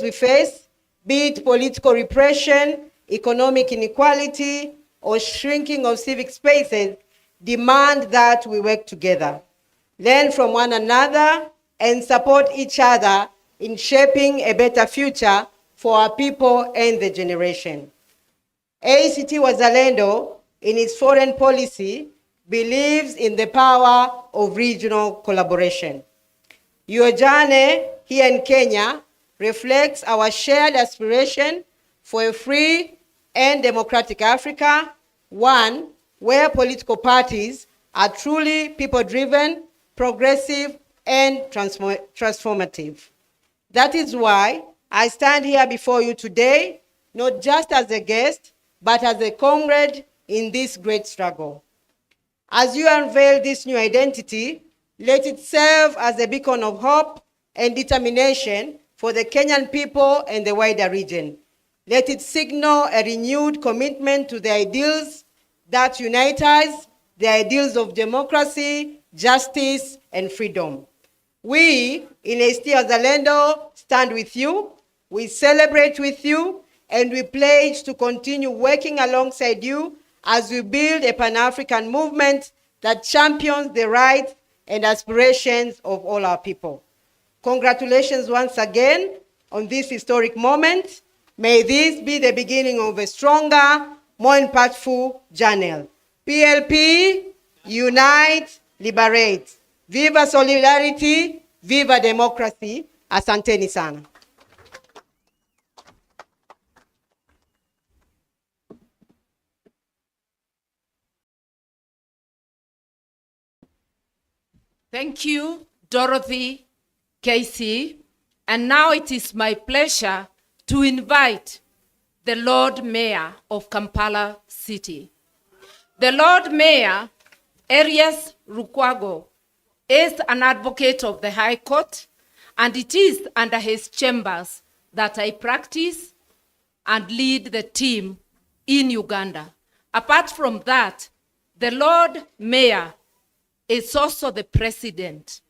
we face, be it political repression, economic inequality, or shrinking of civic spaces, demand that we work together, learn from one another, and support each other in shaping a better future for our people and the generation. ACT Wazalendo, in its foreign policy, believes in the power of regional collaboration. Your journey here in Kenya reflects our shared aspiration for a free and democratic Africa, one where political parties are truly people-driven, progressive, and transformative. That is why I stand here before you today, not just as a guest, but as a comrade in this great struggle. As you unveil this new identity, let it serve as a beacon of hope and determination for the Kenyan people and the wider region. Let it signal a renewed commitment to the ideals that unite us, the ideals of democracy, justice, and freedom. We in ACT Wazalendo stand with you, we celebrate with you, and we pledge to continue working alongside you as we build a Pan-African movement that champions the rights and aspirations of all our people. Congratulations once again on this historic moment. May this be the beginning of a stronger, more impactful journey. PLP, unite, liberate. Viva solidarity, viva democracy. Asanteni sana. Thank you, Dorothy, Casey. And now it is my pleasure to invite the Lord Mayor of Kampala City. The Lord Mayor, Arias Lukwago, is an advocate of the High Court, and it is under his chambers that I practice and lead the team in Uganda. Apart from that, the Lord Mayor is also the president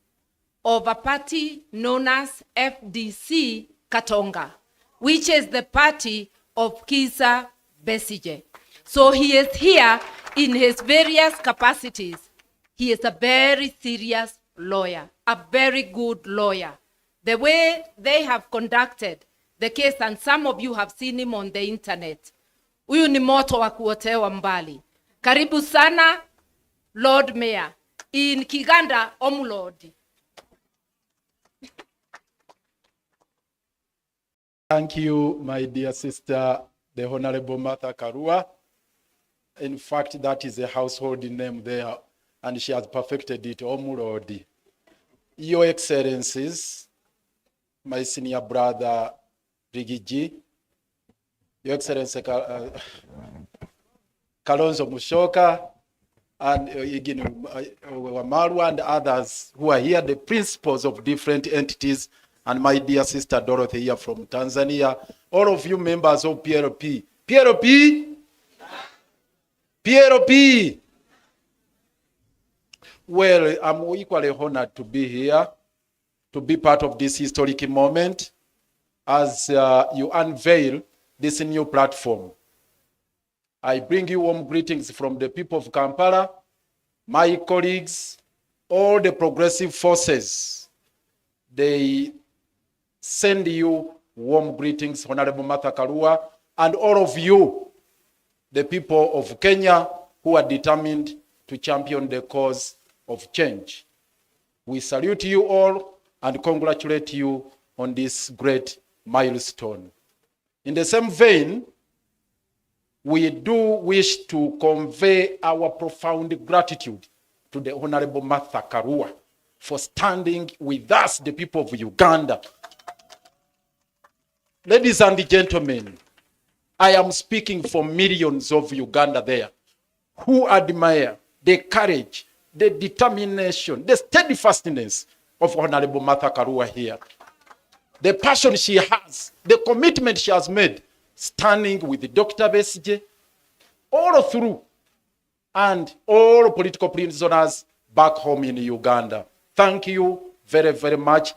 of a party known as FDC Katonga, which is the party of Kizza Besigye. So he is here in his various capacities. He is a very serious lawyer, a very good lawyer. The way they have conducted the case, and some of you have seen him on the internet, huyu ni moto wa kuotewa mbali. Karibu sana, Lord Mayor. In Kiganda, Omulodi. Thank you, my dear sister, the Honorable Martha Karua. In fact, that is a household name there, and she has perfected it, Omulodi. Your Excellencies, my senior brother, Rigiji, Your Excellency Kalonzo Musyoka, and Wamaru and others who are here, the principals of different entities, and my dear sister Dorothy here from Tanzania, all of you members of PLP. PLP? PLP! Well, I'm equally honored to be here, to be part of this historic moment as you unveil this new platform. I bring you warm greetings from the people of Kampala, my colleagues, all the progressive forces. They send you warm greetings, Honorable Martha Karua, and all of you, the people of Kenya who are determined to champion the cause of change. We salute you all and congratulate you on this great milestone. In the same vein, we do wish to convey our profound gratitude to the Honorable Martha Karua for standing with us, the people of Uganda. Ladies and gentlemen, I am speaking for millions of Uganda there who admire the courage, the determination, the steadfastness of Honorable Martha Karua here. The passion she has, the commitment she has made, standing with Dr. Besigye, all through, and all political prisoners back home in Uganda. Thank you very, very much,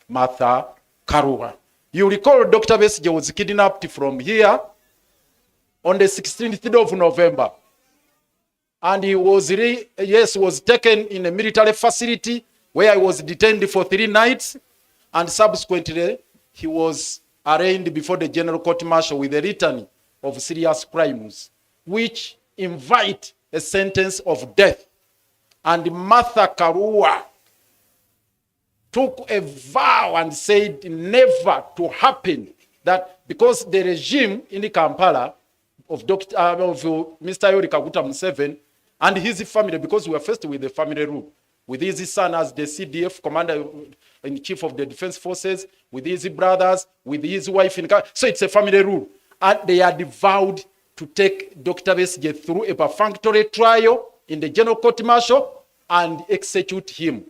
Martha Karua. You recall Dr. Besigye was kidnapped from here on the 16th of November. And he was, was taken in a military facility where he was detained for 3 nights. And subsequently, he was arraigned before the General Court Martial with a litany of serious crimes, which invite a sentence of death. And Martha Karua took a vow and said never to happen, that because the regime in Kampala of Mr. Yoweri Kaguta Museveni and his family, because we were faced with the family rule, with his son as the CDF commander-in-chief of the defense forces, with his brothers, with his wife in Kampala. So it's a family rule. And they had vowed to take Dr. Besigye through a perfunctory trial in the General Court Martial and execute him.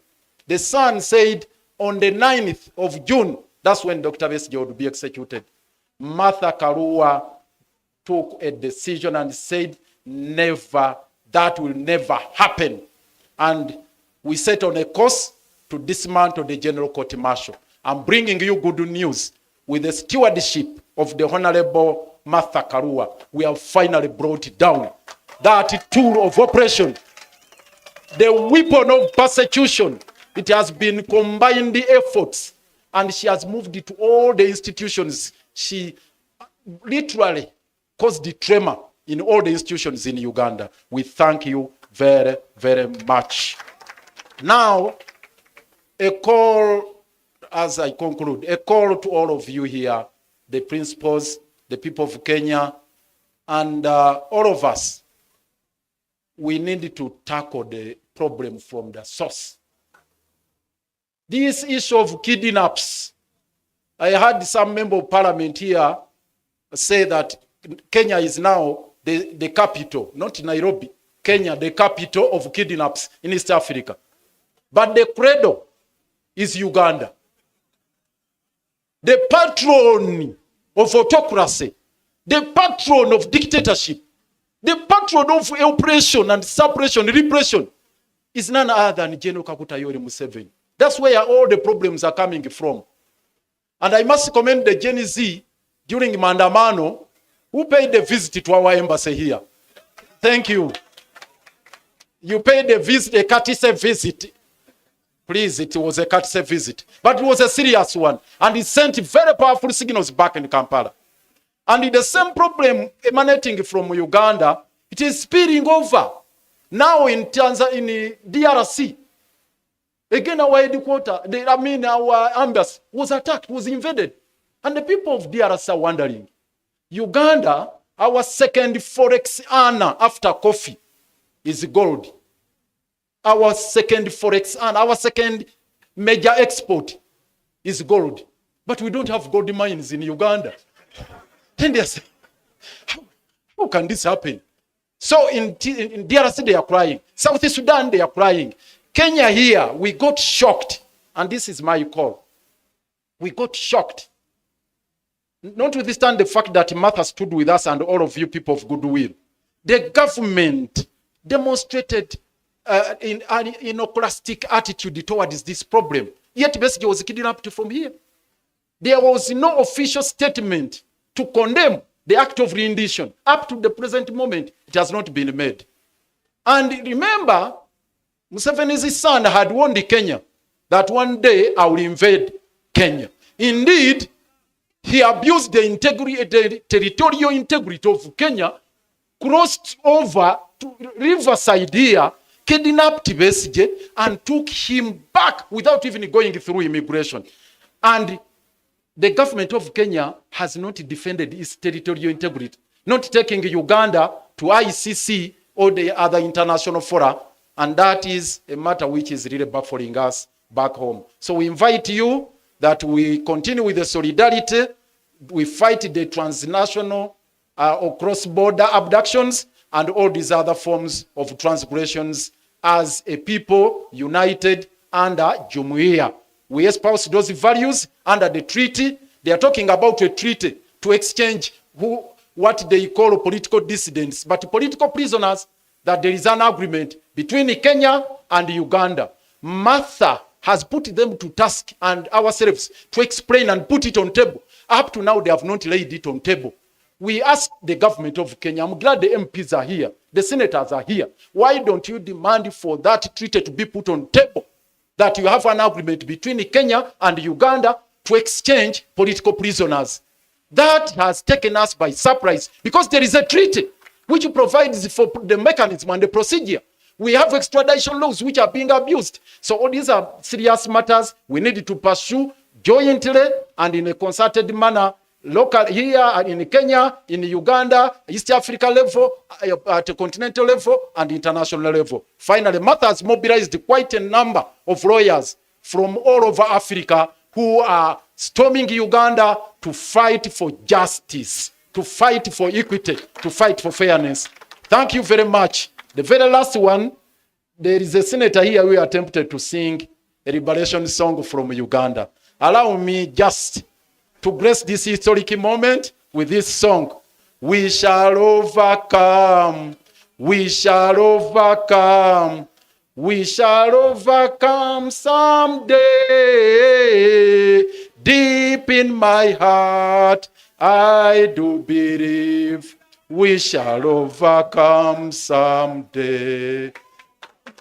The son said on the 9th of June, that's when Dr. Besigye would be executed. Martha Karua took a decision and said, never, that will never happen. And we set on a course to dismantle the General Court Martial. I'm bringing you good news. With the stewardship of the Honorable Martha Karua, we have finally brought down that tool of oppression, the weapon of persecution. It has been combined efforts, and she has moved it to all the institutions. She literally caused the tremor in all the institutions in Uganda. We thank you very, very much. Now, a call, as I conclude, a call to all of you here, the principals, the people of Kenya, and all of us. We need to tackle the problem from the source. This issue of kidnaps, I heard some member of parliament here say that Kenya is now the capital, not Nairobi, Kenya, the capital of kidnaps in East Africa. But the cradle is Uganda. The patron of autocracy, the patron of dictatorship, the patron of oppression and suppression, repression, is none other than General Kaguta Yoweri Museveni. That's where all the problems are coming from. And I must commend the Gen Z during Mandamano who paid a visit to our embassy here. Thank you. You paid a visit, a courtesy visit. Please, it was a courtesy visit. But it was a serious one. And it sent very powerful signals back in Kampala. And the same problem emanating from Uganda, it is spilling over. Now in Tanzania, in DRC, again our headquarters, our embassy was attacked, was invaded. And the people of DRC are wondering, Uganda, our second forex earner after coffee, is gold. Our second forex earner, our second major export is gold. But we don't have gold mines in Uganda. And they say, how can this happen? So in DRC they are crying. South Sudan they are crying. Kenya here, we got shocked. And this is my call. We got shocked. Notwithstanding the fact that Martha stood with us and all of you people of goodwill, the government demonstrated an iconoclastic attitude towards this problem. Yet Besigye was kidnapped from here. There was no official statement to condemn the act of rendition. Up to the present moment, it has not been made. And remember, Museveni's son had warned Kenya that one day I will invade Kenya. Indeed, he abused the territorial integrity of Kenya, crossed over to riverside here, kidnapped Besigye, and took him back without even going through immigration. And the government of Kenya has not defended its territorial integrity, not taking Uganda to ICC or the other international fora, and that is a matter which is really baffling us back home. So we invite you that we continue with the solidarity, we fight the transnational or cross-border abductions and all these other forms of transgressions as a people united under Jumuiya. We espouse those values under the treaty. They are talking about a treaty to exchange what they call political dissidents, but political prisoners, that there is an agreement between Kenya and Uganda. Martha has put them to task and ourselves to explain and put it on table. Up to now, they have not laid it on table. We ask the government of Kenya, I'm glad the MPs are here, the senators are here. Why don't you demand for that treaty to be put on table? That you have an agreement between Kenya and Uganda to exchange political prisoners. That has taken us by surprise because there is a treaty which provides for the mechanism and the procedure. We have extradition laws which are being abused. So all these are serious matters we need to pursue jointly and in a concerted manner, local here in Kenya, in Uganda, East Africa level, at a continental level, and international level. Finally, Martha has mobilized quite a number of lawyers from all over Africa who are storming Uganda to fight for justice, to fight for equity, to fight for fairness. Thank you very much. The very last one, there is a senator here who attempted to sing a liberation song from Uganda. Allow me just to grace this historic moment with this song. We shall overcome. We shall overcome. We shall overcome someday. Deep in my heart, I do believe we shall overcome someday.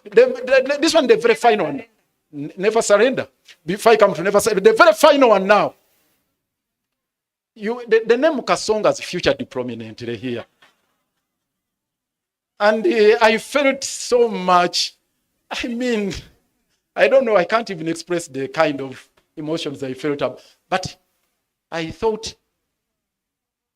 This one, the very final one. Never surrender. Before I come to never surrender, the very final one now. The name Kasonga is featured prominently here. And I felt so much. I mean, I don't know, I can't even express the kind of emotions I felt. But I thought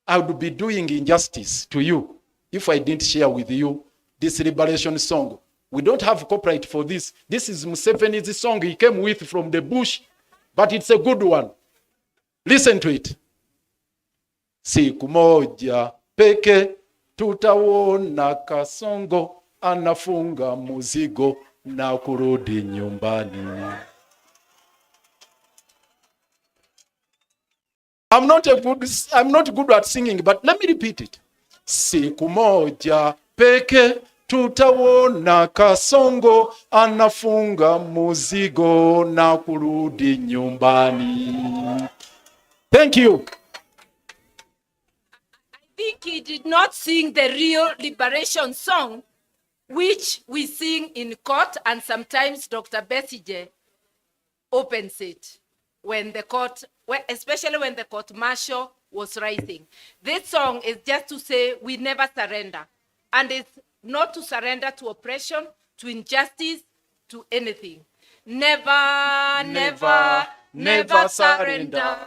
I would be doing injustice to you if I didn't share with you this liberation song. We don't have copyright for this. This is Museveni's song he came with from the bush, but it's a good one. Listen to it. Siku moja peke tutaona Kasongo anafunga muzigo na kurudi nyumbani. I'm not good at singing, but let me repeat it. Siku moja peke tutaona Kasongo anafunga muzigo na kurudi nyumbani. Thank you. I think he did not sing the real liberation song, which we sing in court, and sometimes Dr. Besigye opens it when the court, especially when the court martial was rising. This song is just to say we never surrender, and it's not to surrender to oppression, to injustice, to anything. Never, never, never surrender.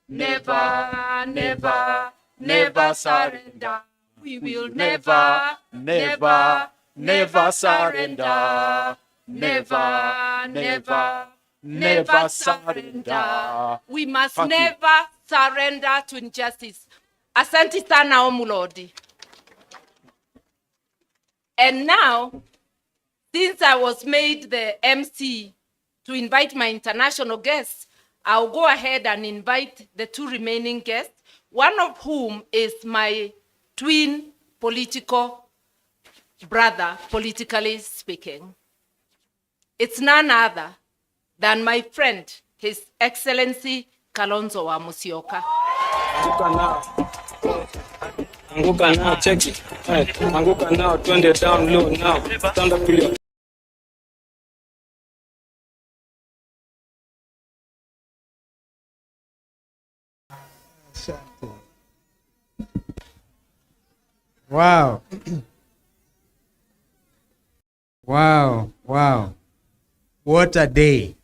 Never, never, never surrender. We will never, never, never surrender. Never, never, never surrender. We must never surrender to injustice. Asante sana Omulodi. And now, since I was made the MC to invite my international guests, I'll go ahead and invite the two remaining guests, one of whom is my twin political brother, politically speaking. It's none other than my friend, His Excellency Kalonzo wa Musyoka. Anguka now, check it. Hey, anguka now, twende down low now. Stand up to your Wow. Wow, wow. What a day.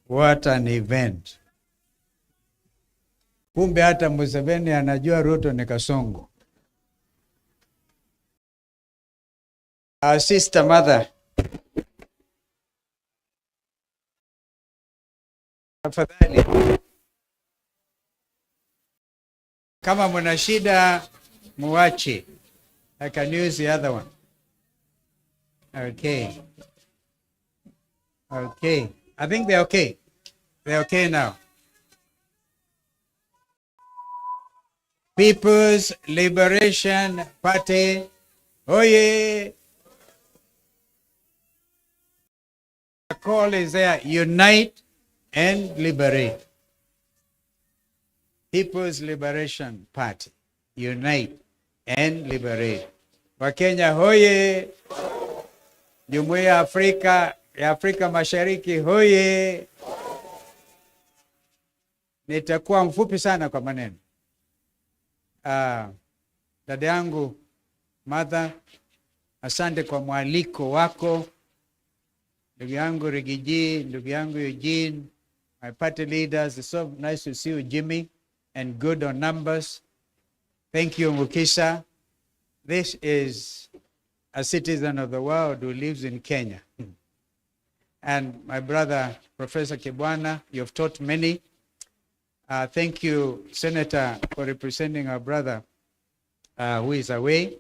What an event. Kumbe hata Museveni anajua Ruto ni kasongo. Our sister mother. Tafadhali. Kama mna shida muache. I can use the other one. Okay. Okay. I think they're okay. They're okay now. People's Liberation Party. Oh yeah. The call is there. Unite and liberate. People's Liberation Party. Unite and liberate. Wakenya hoye. Jumuiya ya Afrika Mashariki hoye. Nitakuwa mfupi sana kwa maneno. Dada yangu Martha, asante kwa mwaliko wako. Ndugu yangu Rigiji, ndugu yangu Eugene, my party leaders, it's so nice to see you, Jimmy, and good on numbers. Thank you, Mukisha. This is a citizen of the world who lives in Kenya. And my brother, Professor Kibwana, you've taught many. Thank you, Senator, for representing our brother who is away.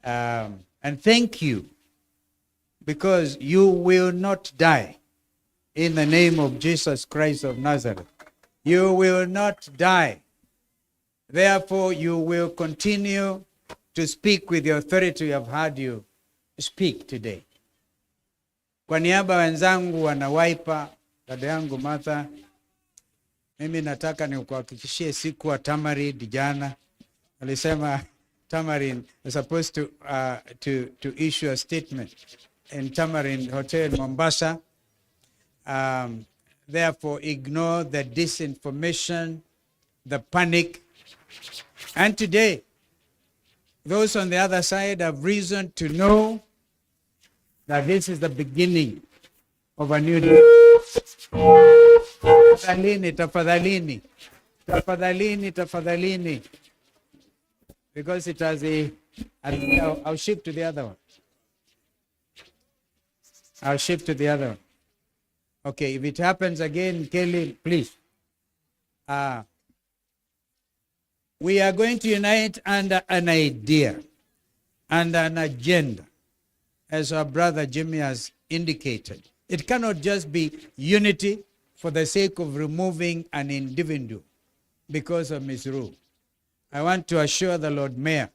And thank you, because you will not die in the name of Jesus Christ of Nazareth. You will not die. Therefore, you will continue to speak with the authority I've heard you speak today. Kwa niaba wenzangu wana Wiper, dada yangu Martha, mimi nataka nikuhakikishie siku wa Tamarin jana. Alisema Tamarin is supposed to issue a statement in Tamarin Hotel Mombasa. Therefore, ignore the disinformation, the panic. And today, those on the other side have reason to know that this is the beginning of a new day. Tafadhalini, tafadhalini, tafadhalini. Because it has I'll shift to the other one. I'll shift to the other one. Okay, if it happens again, Kelly, please. We are going to unite under an idea and an agenda, as our brother Jimmy has indicated. It cannot just be unity for the sake of removing an individual because of misrule. I want to assure the Lord Mayor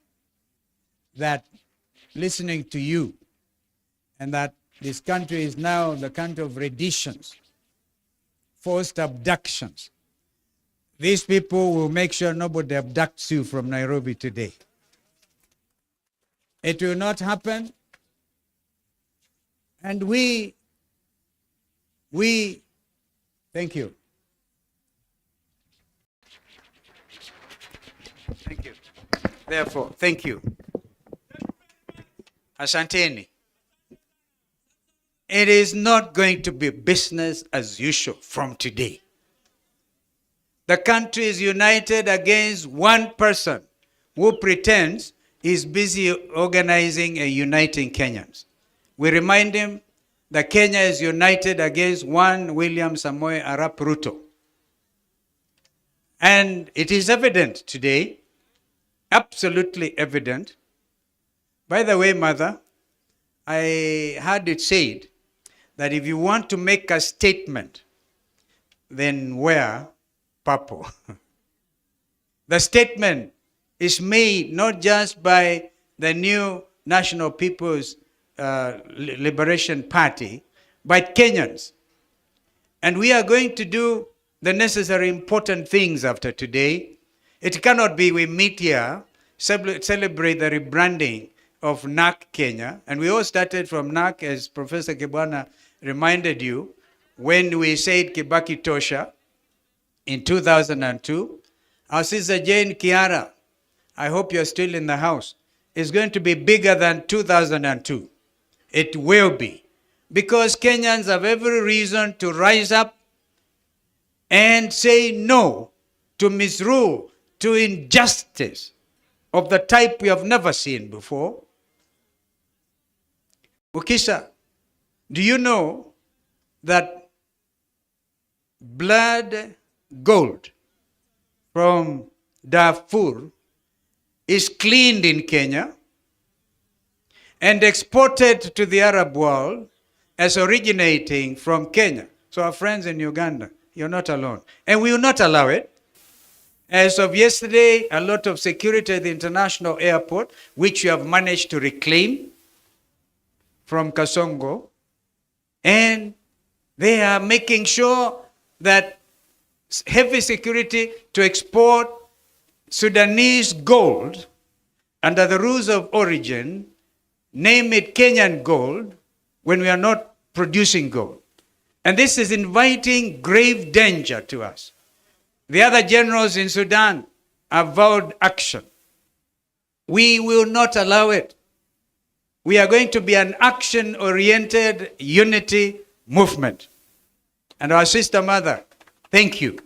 that listening to you, and that this country is now the country of renditions, forced abductions. These people will make sure nobody abducts you from Nairobi today. It will not happen. And we, thank you. Thank you. Therefore, thank you. Asanteni. It is not going to be business as usual from today. The country is united against one person who pretends he's busy organizing and uniting Kenyans. We remind him that Kenya is united against one William Samoei Arap Ruto. And it is evident today, absolutely evident. By the way, Mother, I heard it said that if you want to make a statement, then wear purple. The statement is made not just by the new National People's Liberation Party, but Kenyans. And we are going to do the necessary important things after today It cannot be we meet here, celebrate the rebranding of NAC Kenya, and we all started from NAC, as Professor Kibwana reminded you, when we said Kibaki Tosha in 2002. Our sister Jane Kiara, I hope you're still in the house, is going to be bigger than 2002. It will be. Because Kenyans have every reason to rise up and say no to misrule, to injustice of the type we have never seen before. Ukisha, do you know that blood gold from Darfur is cleaned in Kenya and exported to the Arab world as originating from Kenya? So our friends in Uganda, you're not alone. And we will not allow it. As of yesterday, a lot of security at the international airport, which we have managed to reclaim from Kasongo, and they are making sure that heavy security to export Sudanese gold under the rules of origin, name it Kenyan gold, when we are not producing gold. And this is inviting grave danger to us. The other generals in Sudan have vowed action. We will not allow it. We are going to be an action-oriented unity movement. And our sister mother, thank you.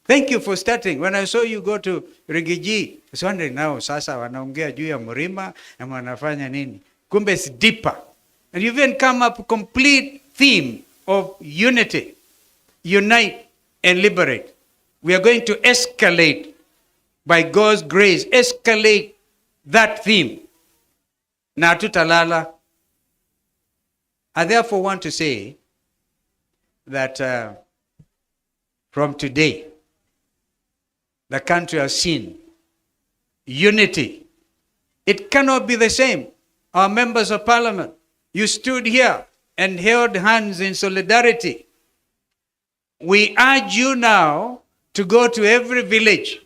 Thank you for starting. When I saw you go to Rigiji, I was wondering now, sasa wanaongea juu ya mlima na wanafanya nini? Kumbe it's deeper. And you even come up with a complete theme of unity, unite and liberate. We are going to escalate, by God's grace, escalate that theme. Na tutalala. I therefore want to say that from today, the country has seen unity. It cannot be the same. Our members of parliament, you stood here and held hands in solidarity. We urge you now to go to every village,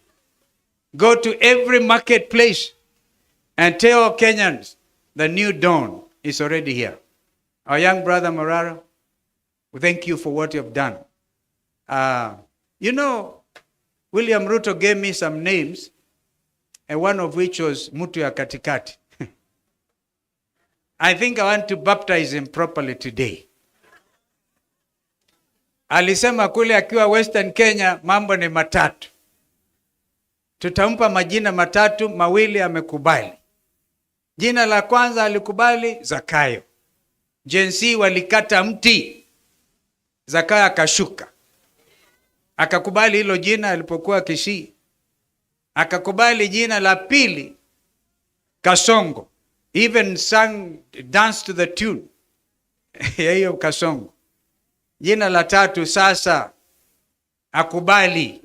go to every marketplace, and tell Kenyans the new dawn is already here. Our young brother Morara, we thank you for what you have done. You know, William Ruto gave me some names, and one of which was Mutu ya Katikati. I think I want to baptize him properly today. Alisema kule akiwa Western Kenya mambo ni matatu. Tutampa majina matatu, mawili amekubali. Jina la kwanza alikubali Zakayo. Jensi walikata mti, Zakayo akashuka. Akakubali hilo jina alipokuwa Kisii. Akakubali jina la pili Kasongo. Even sang, dance to the tune ya hiyo Kasongo. Jina la tatu sasa akubali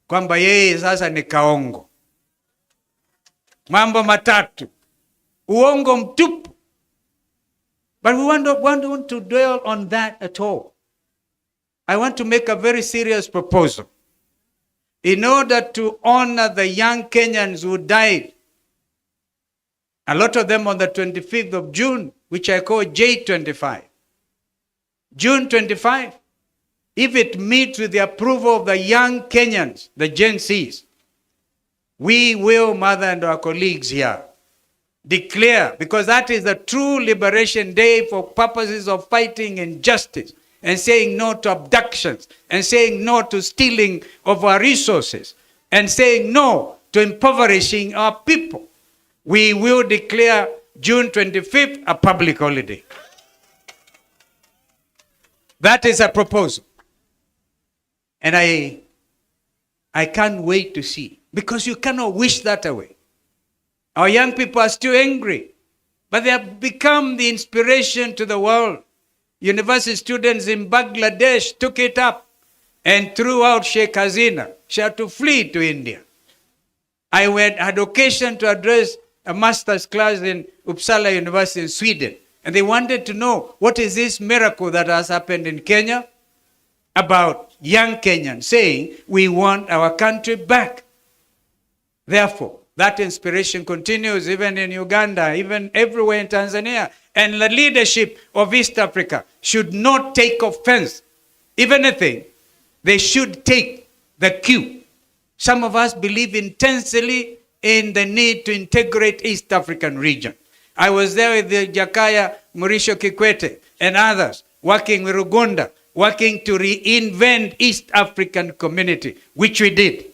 kwamba yeye sasa ni Kaongo. Mambo matatu, uongo mtupu. But we want to dwell on that at all. I want to make a very serious proposal. In order to honor the young Kenyans who died, a lot of them on the 25th of June, which I call J25. June 25, if it meets with the approval of the young Kenyans, the Gen Zs, we will, Mother and our colleagues here, declare, because that is the true liberation day for purposes of fighting injustice and saying no to abductions and saying no to stealing of our resources and saying no to impoverishing our people. We will declare June 25th a public holiday. That is a proposal. And I can't wait to see, because you cannot wish that away. Our young people are still angry, but they have become the inspiration to the world. University students in Bangladesh took it up and threw out Sheikh Hasina. She had to flee to India. I had occasion to address a master's class in Uppsala University in Sweden, and they wanted to know, what is this miracle that has happened in Kenya about young Kenyans saying, we want our country back. Therefore, that inspiration continues even in Uganda, even everywhere in Tanzania. And the leadership of East Africa should not take offense. If anything, they should take the cue. Some of us believe intensely in the need to integrate East African region. I was there with the Jakaya Mrisho Kikwete and others, working with Rugunda, working to reinvent East African community, which we did.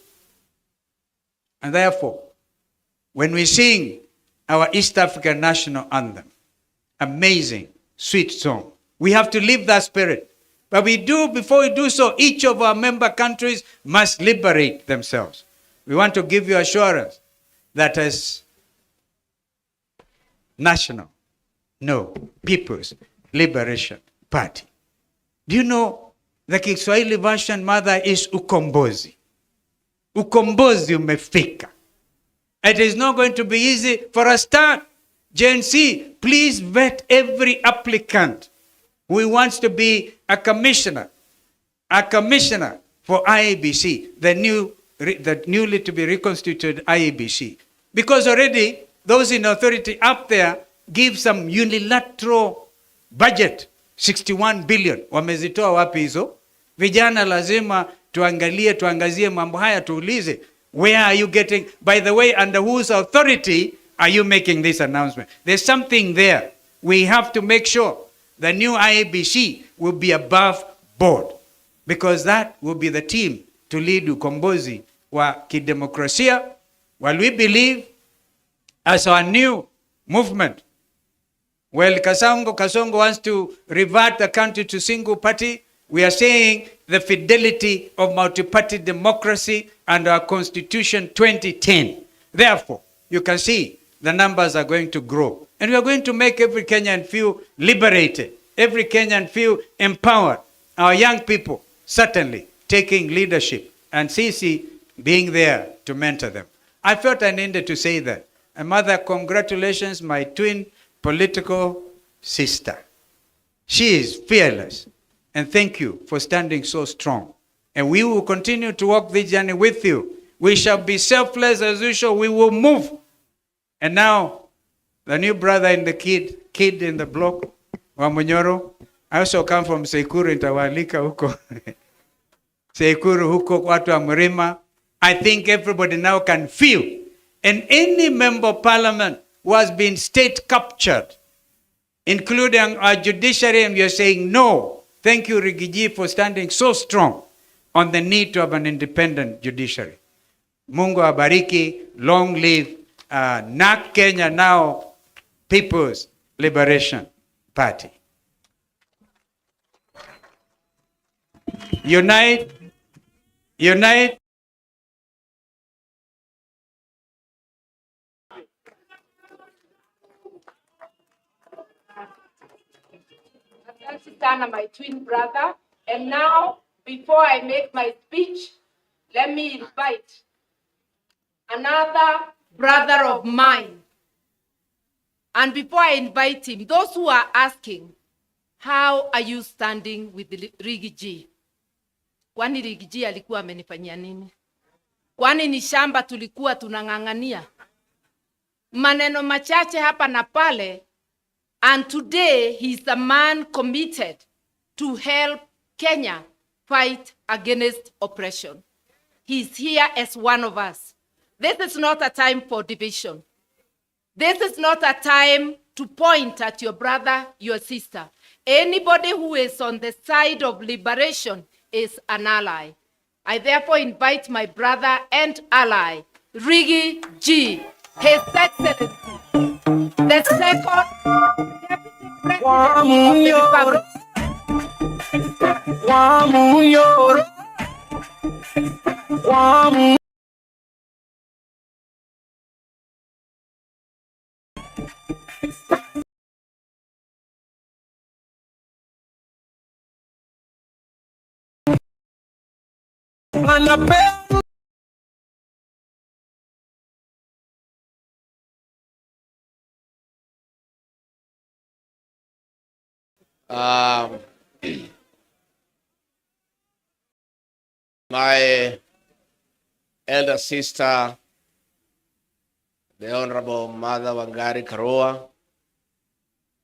And therefore, when we sing our East African national anthem, amazing, sweet song, we have to live that spirit. But before we do so, each of our member countries must liberate themselves. We want to give you assurance that as People's Liberation Party. Do you know the Kiswahili version, mother, is ukombozi. Ukombozi umefika. It is not going to be easy for a start. Gen Z, please vet every applicant who wants to be a commissioner for IEBC, the newly to be reconstituted IEBC. Because already those in authority up there give some unilateral budget, 61 billion. Wamezitoa wapi hizo? Vijana lazima tuangazie mambo haya, tuulize, where are you getting, by the way, under whose authority are you making this announcement? There's something there. We have to make sure the new IEBC will be above board, because that will be the team to lead ukombozi wa kidemokrasia. While we believe as our new movement, well, Kasongo wants to revert the country to single party. We are saying the fidelity of multi-party democracy and our Constitution 2010. Therefore, you can see the numbers are going to grow. And we are going to make every Kenyan feel liberated, every Kenyan feel empowered. Our young people certainly taking leadership, and Sisi being there to mentor them. I felt I needed to say that. And mother, congratulations, my twin political sister. She is fearless. And thank you for standing so strong. And we will continue to walk this journey with you. We shall be selfless as usual. We will move. And now, the new brother in the kid in the block, Wamunyoro. I also come from Sekuru, Intawalika huko. Sekuru huko, watu wa Mrima. I think everybody now can feel. And any member of parliament who has been state captured, including our judiciary, and we are saying no. Thank you, Rigiji, for standing so strong on the need to have an independent judiciary. Mungu abariki, long live NAK Kenya, now People's Liberation Party. Unite, unite. Sana, my twin brother. And now, before I make my speech, let me invite another brother of mine. And before I invite him, those who are asking, how are you standing with Rigiji? Kwani Rigiji alikuwa amenifanyia nini? Kwani ni shamba tulikuwa tunang'ang'ania? Maneno machache hapa na pale. And today, he's a man committed to help Kenya fight against oppression. He's here as one of us. This is not a time for division. This is not a time to point at your brother, your sister. Anybody who is on the side of liberation is an ally. I therefore invite my brother and ally, Rigi G, His Excellency, the second Deputy President of the Republic. My elder sister, the Honorable Mother Wangari Karua,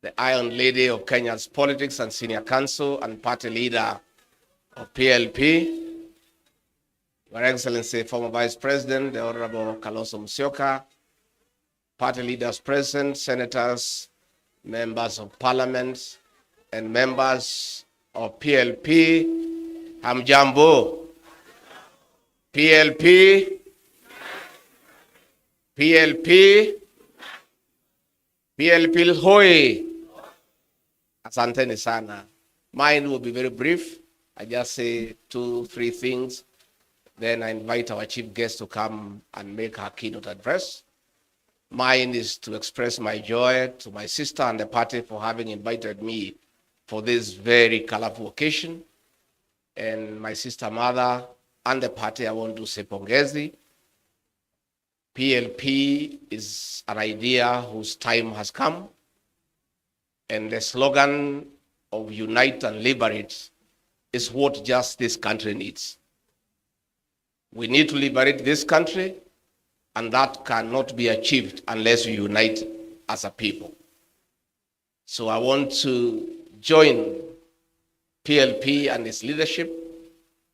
the Iron Lady of Kenya's politics and senior counsel and party leader of PLP, Your Excellency, former Vice President, the Honorable Kalonzo Musyoka, party leaders present, senators, members of parliament, and members of PLP, Hamjambo. PLP, PLP hoi. Asanteni sana. Mine will be very brief. I just say 2-3 things. Then I invite our chief guest to come and make her keynote address. Mine is to express my joy to my sister and the party for having invited me for this very colorful occasion. And my sister mother and the party, I want to say pongezi. PLP is an idea whose time has come. And the slogan of unite and liberate is what just this country needs. We need to liberate this country, and that cannot be achieved unless we unite as a people. So I want to join PLP and its leadership,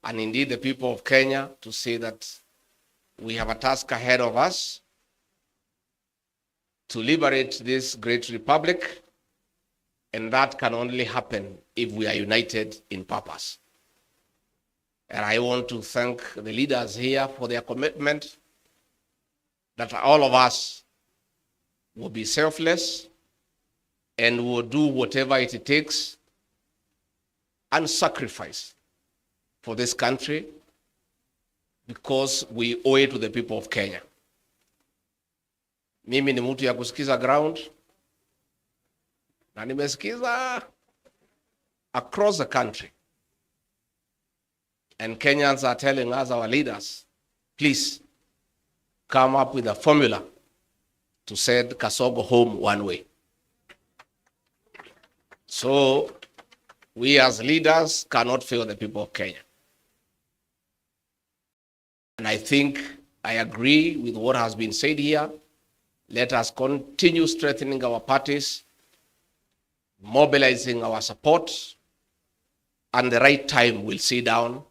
and indeed the people of Kenya, to say that we have a task ahead of us to liberate this great republic, and that can only happen if we are united in purpose. And I want to thank the leaders here for their commitment that all of us will be selfless and will do whatever it takes and sacrifice for this country, because we owe it to the people of Kenya. Mimi ni mtu ya kusikiza ground, na nimesikiza across the country. And Kenyans are telling us, our leaders, please come up with a formula to send Kasogo home one way. So we as leaders cannot fail the people of Kenya. And I think I agree with what has been said here. Let us continue strengthening our parties, mobilizing our support, and the right time we'll sit down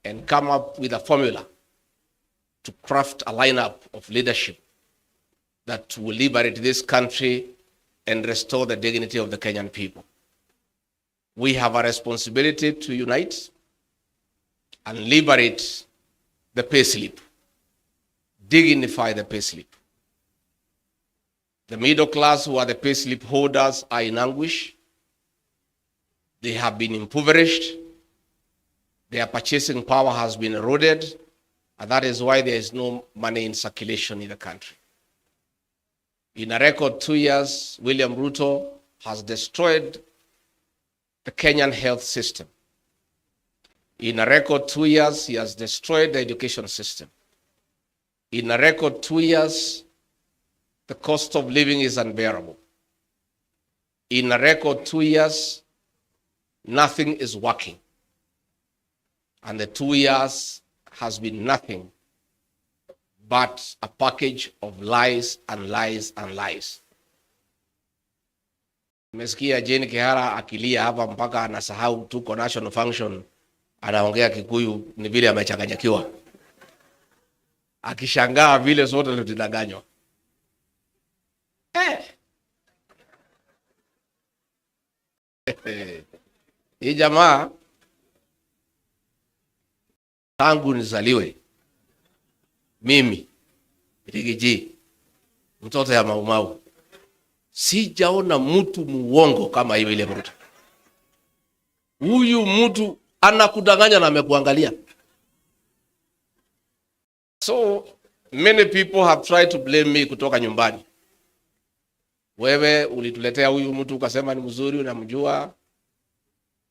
and come up with a formula to craft a lineup of leadership that will liberate this country and restore the dignity of the Kenyan people. We have a responsibility to unite and liberate the payslip, dignify the payslip. The middle class, who are the payslip holders, are in anguish. They have been impoverished. Their purchasing power has been eroded, and that is why there is no money in circulation in the country. In a record 2 years, William Ruto has destroyed the Kenyan health system. In a record 2 years, he has destroyed the education system. In a record 2 years, the cost of living is unbearable. In a record 2 years, nothing is working. And the 2 years has been nothing but a package of lies and lies and lies. Nimesikia Jane Kihara akilia hapa mpaka anasahau tuko national function, anaongea Kikuyu ni vile amechanganyikiwa, akishangaa vile sote tulidanganywa. Hii jamaa tangu nizaliwe mimi Rigiji, mtoto ya Maumau, sijaona mtu muongo kama hiyo ile Ruto. Huyu mtu anakudanganya na amekuangalia. So many people have tried to blame me kutoka nyumbani. Wewe ulituletea huyu mtu ukasema ni mzuri, unamjua,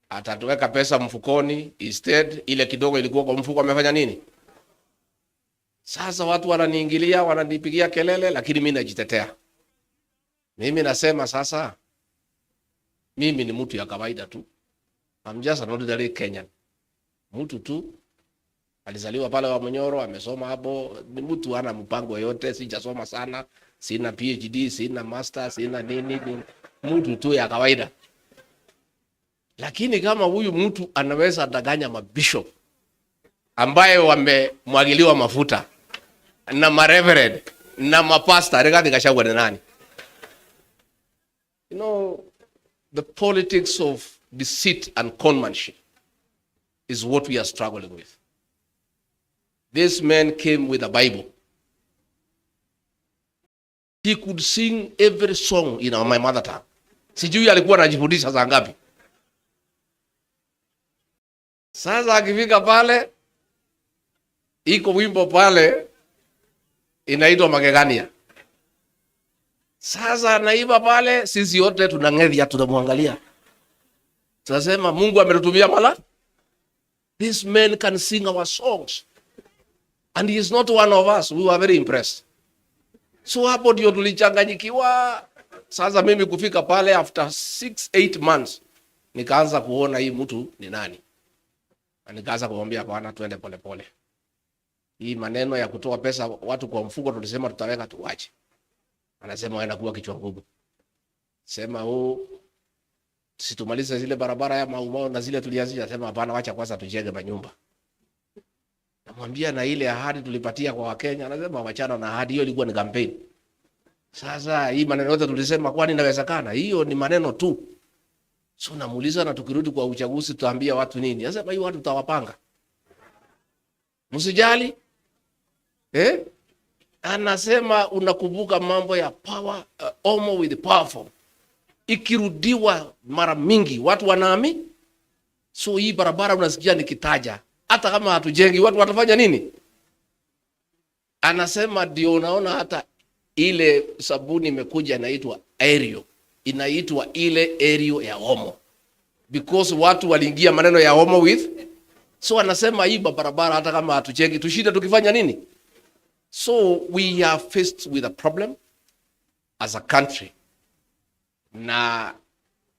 atatuweka pesa mfukoni. Instead ile kidogo ilikuwa kwa mfuko amefanya nini? Sasa watu wananiingilia, wananipigia kelele, lakini mimi najitetea. Mimi nasema sasa, mimi ni mtu ya kawaida tu. I'm just an ordinary Kenyan. Mtu tu Alizaliwa pale wa Munyoro, amesoma hapo. Ni mtu ana mpango yote, sijasoma sana, sina PhD, sina master, sina nini, mtu tu ya kawaida. Lakini kama huyu mtu anaweza danganya mabishop ambaye wamemwagiliwa mafuta na mareverend na mapasta, Rigathi Gachagua ni nani? You know, the politics of deceit and conmanship is what we are struggling with. This man came with a Bible. He could sing every song in my mother tongue. Sijui alikuwa anajifundisha saa ngapi. Sasa akifika pale, iko wimbo pale inaitwa Magegania. Sasa anaiba pale, sisi wote tunang'edhia, tunamwangalia. Tunasema Mungu ametutumia mala. This man can sing our songs. And he is not one of us. We were very impressed. So hapo ndio tulichanganyikiwa. Sasa mimi kufika pale after 6-8 months nikaanza kuona hii mtu ni nani. Na nikaanza kumwambia bwana, twende pole pole. Hii maneno ya kutoa pesa watu kwa mfuko tulisema tutaweka tuache. Anasema waenda kuwa kichwa ngumu. Sema situmalize zile barabara ya Maumau na zile tulianzisha. Sema hapana, wacha kwanza tujenge manyumba. Namwambia na ile ahadi tulipatia kwa Wakenya. Anasema wachana na ahadi, hiyo ilikuwa ni campaign. Sasa hii maneno yote tulisema kwani inawezekana? Hiyo ni maneno tu. So namuuliza, na tukirudi kwa uchaguzi tutaambia watu nini? Anasema hiyo watu tutawapanga. Msijali. Anasema unakumbuka mambo ya power, Omo with the powerful. Ikirudiwa mara mingi watu wanaamini. So hii barabara unasikia nikitaja, hata kama hatujengi watu watafanya nini? Anasema ndio unaona hata ile sabuni imekuja inaitwa Aerial. Inaitwa ile Aerial ya Omo. Because watu waliingia maneno ya Omo with. So anasema hii barabara hata kama hatujengi tushinde tukifanya nini? So we are faced with a problem as a country. Na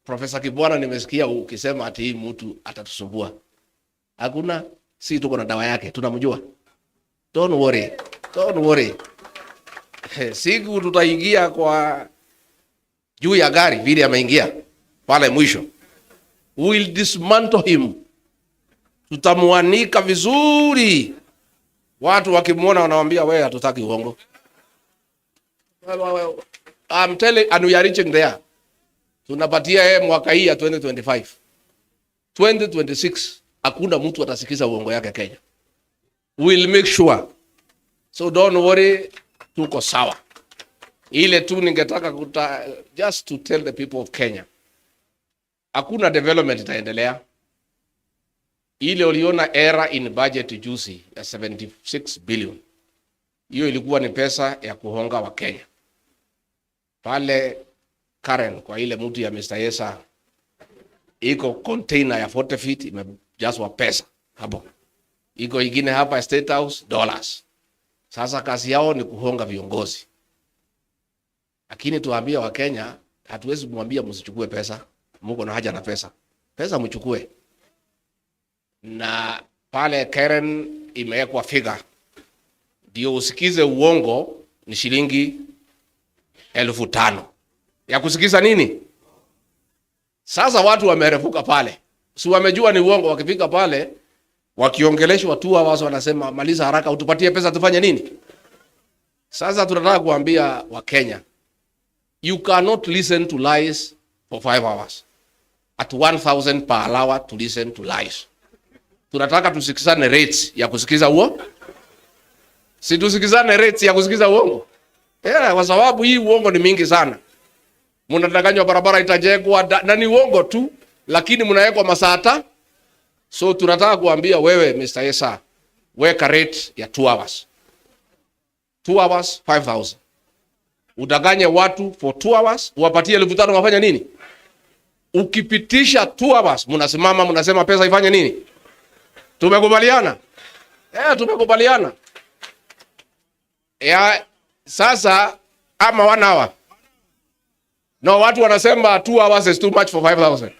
Professor Kibwana nimesikia ukisema ati hii mtu atatusumbua. Hakuna, si tuko na dawa yake, tunamjua. Don't worry. Don't worry. Siku tutaingia kwa juu ya gari vile ameingia pale mwisho. We will dismantle him. Tutamuanika vizuri. Watu wakimuona wanawaambia wewe hatutaki uongo. I'm telling, and we are reaching there. Tunapatia yeye mwaka hii ya 2025. 2026 hakuna mtu atasikiza uongo yake Kenya. We'll make sure. So don't worry, tuko sawa. Ile tu ningetaka just to tell the people of Kenya. Hakuna development itaendelea. Ile uliona era in budget juzi ya 76 billion. Hiyo ilikuwa ni pesa ya kuhonga wa Kenya. Pale Karen kwa ile mtu ya Mr. Yesa iko container ya 40 feet imejazwa pesa hapo. Iko ingine hapa State House dollars. Sasa kazi yao ni kuhonga viongozi. Lakini tuambia wa Kenya hatuwezi kumwambia msichukue pesa. Mungu na haja na pesa. Pesa mchukue. Na pale Karen imewekwa figure. Ndio usikize uongo ni shilingi 5,000. Ya kusikiza nini? Sasa watu wamerefuka pale. Si wamejua ni uongo, wakifika pale wakiongeleshwa tu wao wanasema maliza haraka utupatie pesa tufanye nini? Sasa tunataka kuambia wa Kenya, you cannot listen to lies for 5 hours. At 1,000 per hour to listen to lies. Tunataka tusikizane rates ya kusikiza uongo. Si tusikizane rates ya kusikiza uongo. Kwa sababu hii uongo ni mingi sana. Mnadanganywa barabara itajengwa na ni uongo tu, lakini mnawekwa masata. So tunataka kuambia wewe Mr. Yesa, weka rate ya 2 hours. 2 hours 5,000. Udanganye watu for 2 hours, uwapatie 5,000 wafanya nini? Ukipitisha 2 hours, mnasimama mnasema pesa ifanye nini? Tumekubaliana? Tumekubaliana. Sasa ama 1 hour. No, watu wanasema 2 hours is too much for 5,000.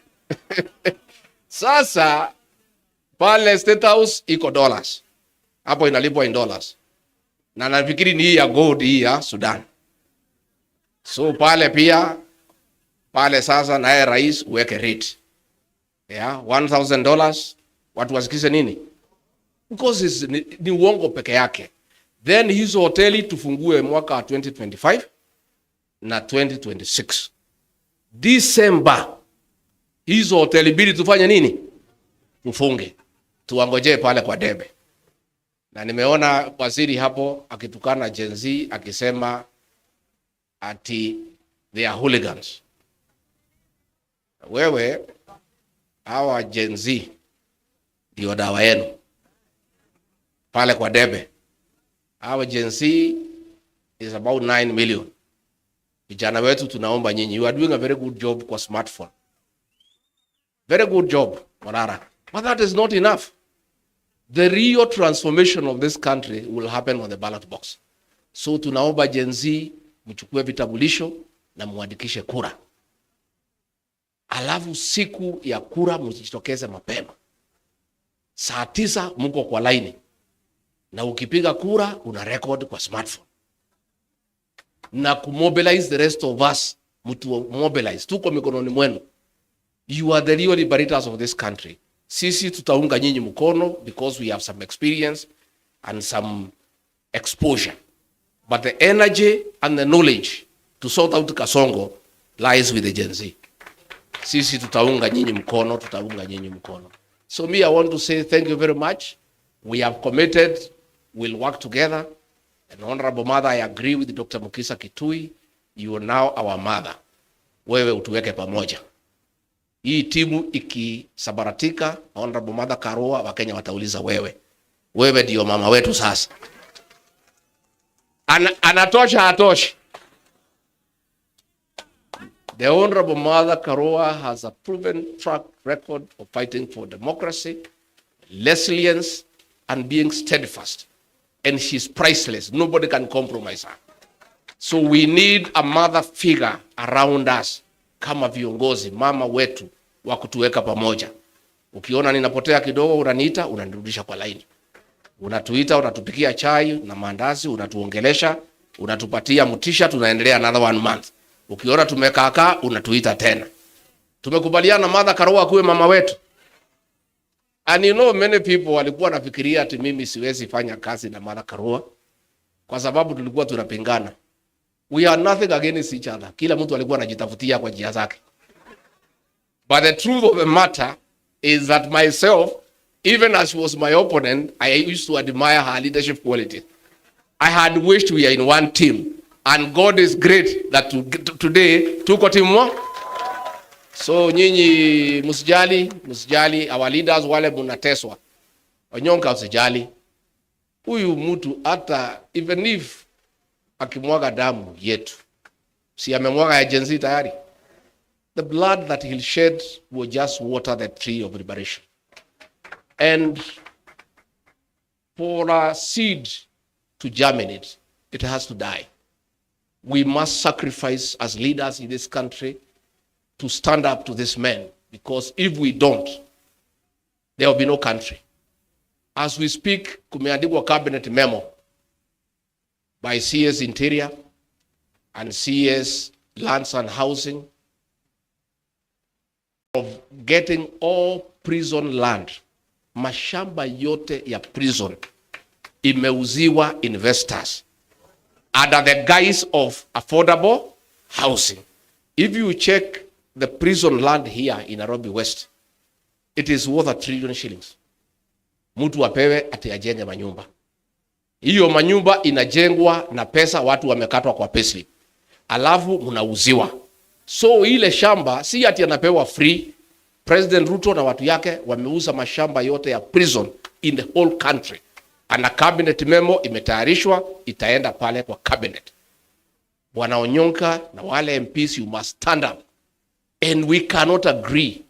Sasa pale State House iko dollars. Hapo inalipwa in dollars. Na nafikiri ni hii ya gold hii ya Sudan. So pale pia, pale sasa naye rais uweke rate. Yeah, $1,000. Watu wasikize nini? Because ni uongo peke yake. Then hizo hoteli tufungue mwaka 2025 na 2026. December, hizo hoteli bili tufanye nini? Tufunge. Tuangojee pale kwa debe. Na nimeona waziri hapo akitukana Gen Z akisema ati they are hooligans. Wewe, hawa Gen Z ndio dawa yenu pale kwa debe. Hawa Gen Z is about 9 million. Vijana wetu tunaomba nyinyi, you are doing a very good job kwa smartphone. Very good job, Morara. But that is not enough. The real transformation of this country will happen on the ballot box. So tunaomba Gen Z mchukue vitambulisho na muandikishe kura. Alafu siku ya kura mjitokeze mapema. Saa 9 mko kwa line. Na ukipiga kura una record kwa smartphone. Na kumobilize the rest of us, mtu mobilize. Tuko mikononi mwenu. You are the real liberators of this country. Sisi tutaunga nyinyi mkono because we have some experience and some exposure. But the energy and the knowledge to sort out Kasongo lies with the Gen Z. Sisi tutaunga nyinyi mkono, tutaunga nyinyi mkono. So me, I want to say thank you very much. We have committed, we'll work together. And Honorable Mother, I agree with Dr. Mukisa Kitui. You are now our mother. Wewe utuweke pamoja. Hii timu ikisabaratika, Honorable Mother Karua, Wakenya watauliza wewe. Wewe ndio mama wetu sasa. Anatosha hatoshi. The Honorable Mother Karua has a proven track record of fighting for democracy, resilience, and being steadfast. And she's priceless. Nobody can compromise her. So we need a mother figure around us. Kama viongozi, mama wetu, wa kutuweka pamoja. Ukiona ninapotea kidogo, unaniita, unanirudisha kwa laini. Unatuita, unatupikia chai na mandazi, unatuongelesha, unatupatia mutisha, tunaendelea another 1 month. Ukiona tumekaakaa, unatuita tena. Tumekubaliana Mother Karua kuwe mama wetu. And you know, many people walikuwa nafikiria ati mimi siwezi fanya kazi na Mother Karua kwa sababu tulikuwa tunapingana. We are nothing against each other. Kila mtu alikuwa anajitafutia kwa njia zake. But the truth of the matter is that myself, even as she was my opponent, I used to admire her leadership quality. I had wished we are in one team. And God is great that today tuko team moja. So nyinyi msijali, our leaders wale munateswa. Onyonka usijali. Huyu mtu hata even if akimwaga damu yetu, si amemwaga ya Gen Z tayari. The blood that he'll shed will just water the tree of liberation. And for a seed to germinate, it has to die. We must sacrifice as leaders in this country to stand up to this man, because if we don't, there will be no country. As we speak, kumeandikwa cabinet memo by CS Interior and CS Lands and Housing of getting all prison land, mashamba yote ya prison imeuziwa investors under the guise of affordable housing. If you check the prison land here in Nairobi West, it is worth $1 trillion. Mtu apewe ati ajenge manyumba. Hiyo manyumba inajengwa na pesa watu wamekatwa kwa payslip. Alafu mnauziwa. So ile shamba si ati anapewa free. President Ruto na watu yake wameuza mashamba yote ya prison in the whole country. And a cabinet memo imetayarishwa, itaenda pale kwa cabinet. Bwana Onyonka na wale MPs, you must stand up. And we cannot agree.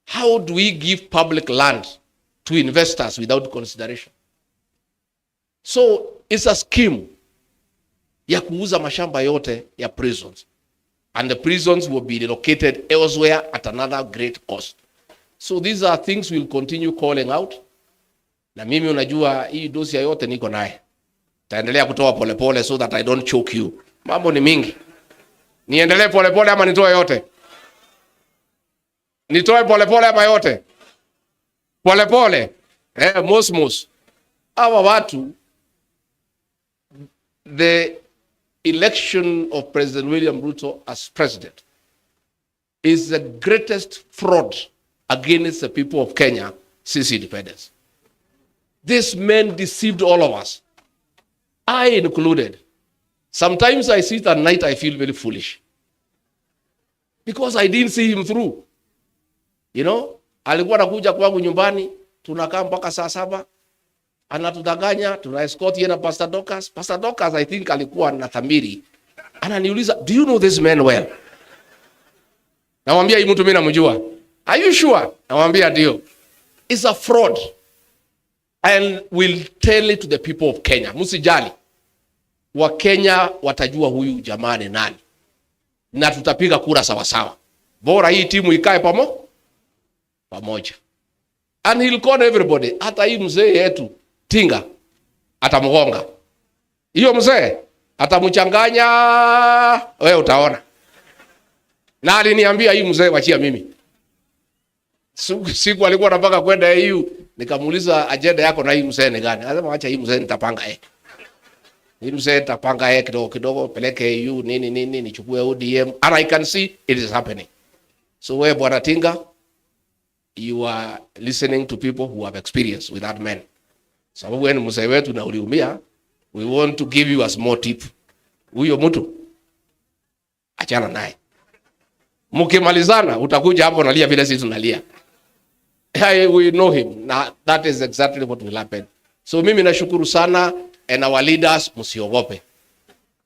How do we give public land to investors without consideration? So it's a scheme ya kuuza mashamba yote ya prisons. And the prisons will be relocated elsewhere at another great cost. So these are things we'll continue calling out. Na mimi unajua hii dosia yote niko naye. Taendelea kutoa polepole so that I don't choke you. Mambo ni mingi. Niendelee polepole ama nitoe yote? Nitoe polepole ama yote? Polepole. Mosmos. Hawa watu, the election of President William Ruto as president is the greatest fraud against the people of Kenya since independence. This man deceived all of us, I included. Sometimes I sit at night, I feel very foolish because I didn't see him through. You know, alikuwa anakuja kwangu nyumbani, tunakaa mpaka saa 7, anatudanganya, tuna escort yeye na Pastor Dorcas. Pastor Dorcas I think alikuwa na Thamiri. Ananiuliza, "Do you know this man well?" Namwambia, "Hii mtu mimi namjua." "Are you sure?" Namwambia, "Ndio." It's a fraud. And we'll tell it to the people of Kenya. Msijali. Wa Kenya watajua huyu jamaa ni nani. Na tutapiga kura sawa sawa. Bora hii timu ikae pamoja. And he'll call everybody. Hata hii mzee yetu Tinga atamgonga. Hiyo mzee atamchanganya, wewe utaona. Na aliniambia hii mzee wachia mimi. Siku alikuwa anataka kwenda EU, nikamuuliza agenda yako na hii mzee ni gani? Anasema acha hii mzee nitapanga Hii mzee nitapanga kidogo kidogo, peleke EU nini nichukue ODM, and I can see it is happening. So wewe bwana Tinga, you are listening to people who have experience with that man. Sababu wewe ni mzee wetu na uliumia, we want to give you a small tip. Huyo mtu achana naye. Mkimalizana utakuja hapo unalia vile sisi tunalia. We know him. Now, that is exactly what will happen. So mimi nashukuru sana, and our leaders msiogope.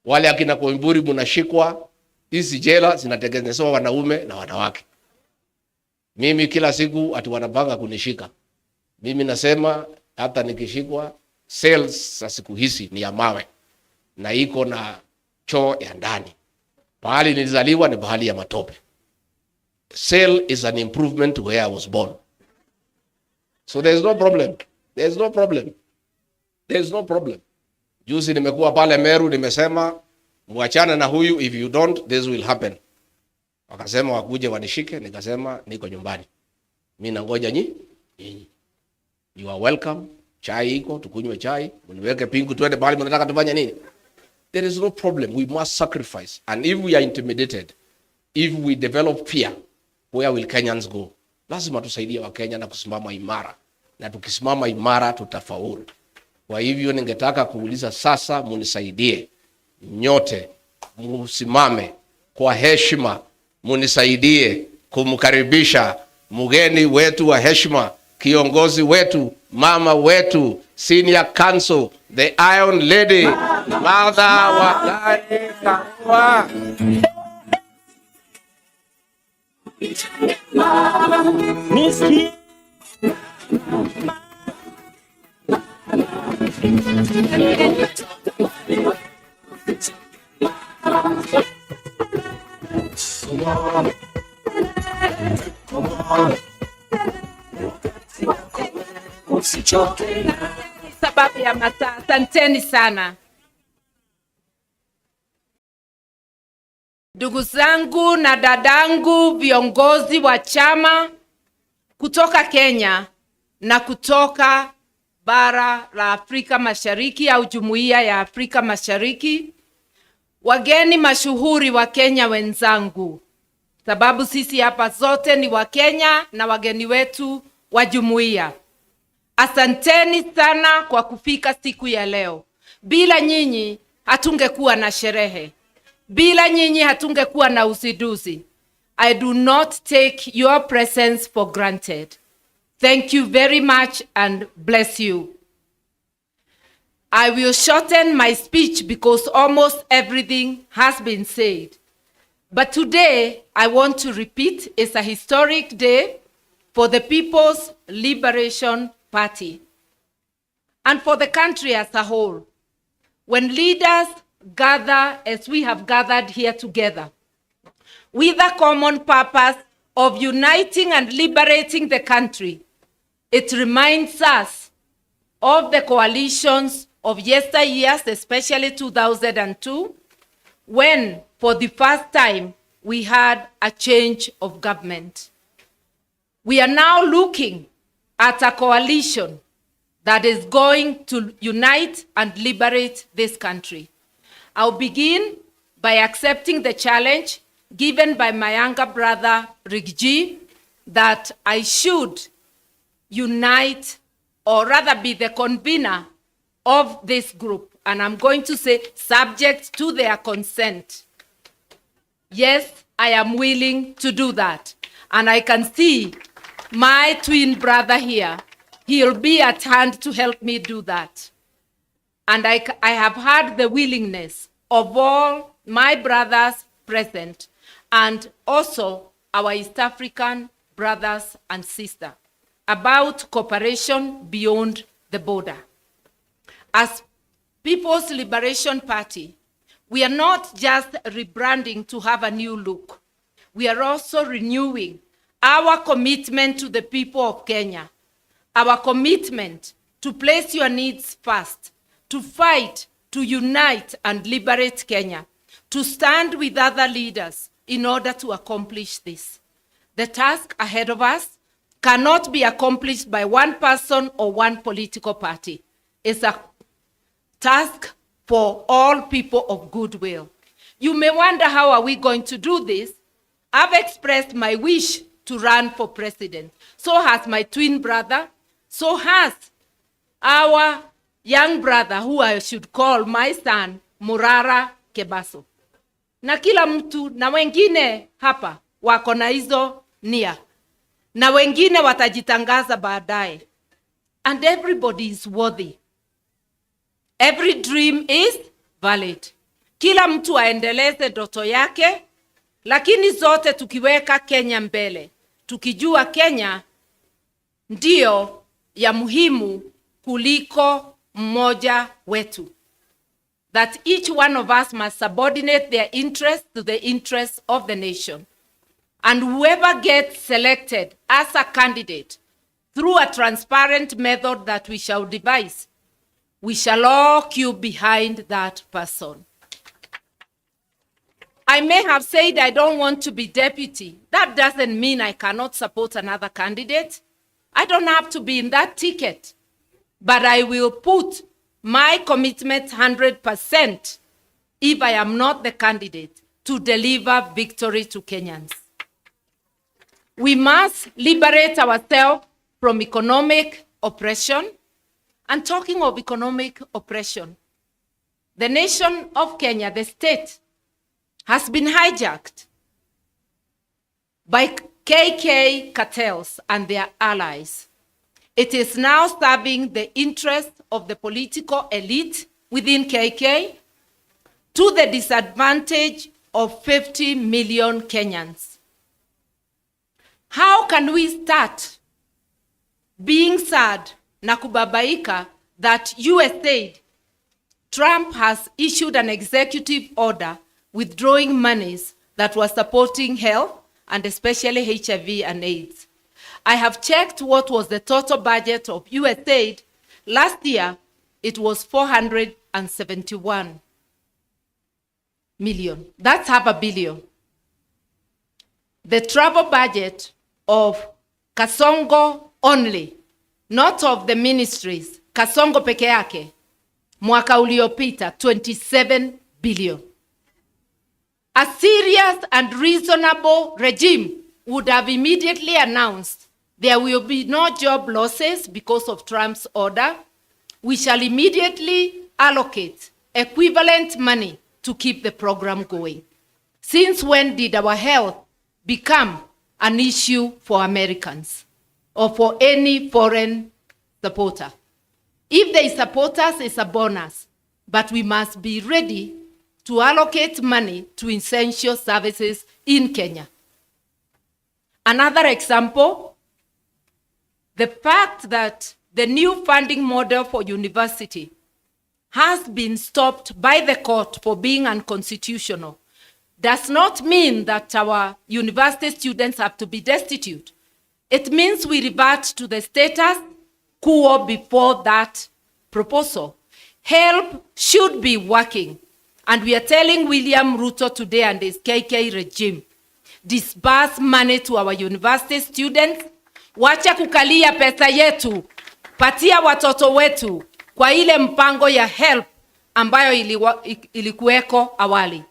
Wale akina Koimburi mnashikwa, hizi jela zinatengenezwa wanaume na wanawake. Mimi kila siku ati wanapanga kunishika. Mimi nasema hata nikishikwa, cells za siku hizi ni ya mawe na iko na choo ya ndani. Pahali nilizaliwa ni pahali ya matope. Cell is an improvement to where I was born. So there's no problem. There's no problem. There's no problem. Juzi nimekuwa pale Meru, nimesema muachane na huyu, if you don't this will happen. Wakasema wakuje wanishike, nikasema niko nyumbani. Mimi nangoja nyinyi. You are welcome. Chai iko, tukunywe chai, mniweke pingu twende pale mnataka tufanye nini? There is no problem. We must sacrifice. And if we are intimidated, if we develop fear, where will Kenyans go? Lazima tusaidie wa Kenya na kusimama imara. Na tukisimama imara tutafaulu. Kwa hivyo ningetaka kuuliza sasa, munisaidie nyote, musimame kwa heshima, munisaidie kumkaribisha mgeni wetu wa heshima, kiongozi wetu, mama wetu, senior counsel, the Iron Lady, Martha Wangari Karua. Sababu ya masaa, asanteni sana. Ndugu zangu na dadangu, viongozi wa chama kutoka Kenya na kutoka bara la Afrika Mashariki au Jumuiya ya Afrika Mashariki, wageni mashuhuri wa Kenya wenzangu, sababu sisi hapa zote ni wa Kenya na wageni wetu wa jumuiya. Asanteni sana kwa kufika siku ya leo. Bila nyinyi hatungekuwa na sherehe. Bila nyinyi hatungekuwa na uzinduzi. I do not take your presence for granted. Thank you very much and bless you. I will shorten my speech because almost everything has been said. But today, I want to repeat, it's a historic day for the People's Liberation Party and for the country as a whole. When leaders gather as we have gathered here together, with a common purpose of uniting and liberating the country, it reminds us of the coalitions of yesteryears, especially 2002, when for the first time we had a change of government. We are now looking at a coalition that is going to unite and liberate this country. I'll begin by accepting the challenge given by my younger brother, Rigji, that I should unite, or rather be the convener of this group. And I'm going to say, subject to their consent. Yes, I am willing to do that. And I can see my twin brother here. He'll be at hand to help me do that. And I have had the willingness of all my brothers present, and also our East African brothers and sisters, about cooperation beyond the border. As People's Liberation Party, we are not just rebranding to have a new look. We are also renewing our commitment to the people of Kenya, our commitment to place your needs first, to fight, to unite and liberate Kenya, to stand with other leaders in order to accomplish this. The task ahead of us cannot be accomplished by one person or one political party. It's a task for all people of goodwill. You may wonder, how are we going to do this? I've expressed my wish to run for president. So has my twin brother. So has our young brother, who I should call my son, Morara Kebaso. Na kila mtu na wengine hapa wako na hizo nia. Na wengine watajitangaza baadaye. And everybody is worthy. Every dream is valid. Kila mtu aendeleze ndoto yake, lakini zote tukiweka Kenya mbele. Tukijua Kenya ndio ya muhimu kuliko mmoja wetu. That each one of us must subordinate their interest to the interests of the nation. And whoever gets selected as a candidate through a transparent method that we shall devise, we shall all queue behind that person. I may have said I don't want to be deputy. That doesn't mean I cannot support another candidate. I don't have to be in that ticket. But I will put my commitment 100% if I am not the candidate to deliver victory to Kenyans. We must liberate ourselves from economic oppression. And talking of economic oppression, the nation of Kenya, the state, has been hijacked by KK cartels and their allies. It is now serving the interests of the political elite within KK to the disadvantage of 50 million Kenyans. How can we start being sad na kubabaika that USAID, Trump has issued an executive order withdrawing monies that were supporting health and especially HIV and AIDS? I have checked what was the total budget of USAID. Last year, it was 471 million. That's $500 million. The travel budget of Kasongo only, not of the ministries, Kasongo peke yake, mwaka uliopita, 27 billion. A serious and reasonable regime would have immediately announced there will be no job losses because of Trump's order. We shall immediately allocate equivalent money to keep the program going. Since when did our health become an issue for Americans or for any foreign supporter? If they support us, it's a bonus, but we must be ready to allocate money to essential services in Kenya. Another example, the fact that the new funding model for university has been stopped by the court for being unconstitutional does not mean that our university students have to be destitute. It means we revert to the status kuo before that proposal. Help should be working. And we are telling William Ruto today and his KK regime, disburse money to our university students. Wacha kukalia pesa yetu. Patia watoto wetu kwa ile mpango ya help ambayo ilikuweko awali.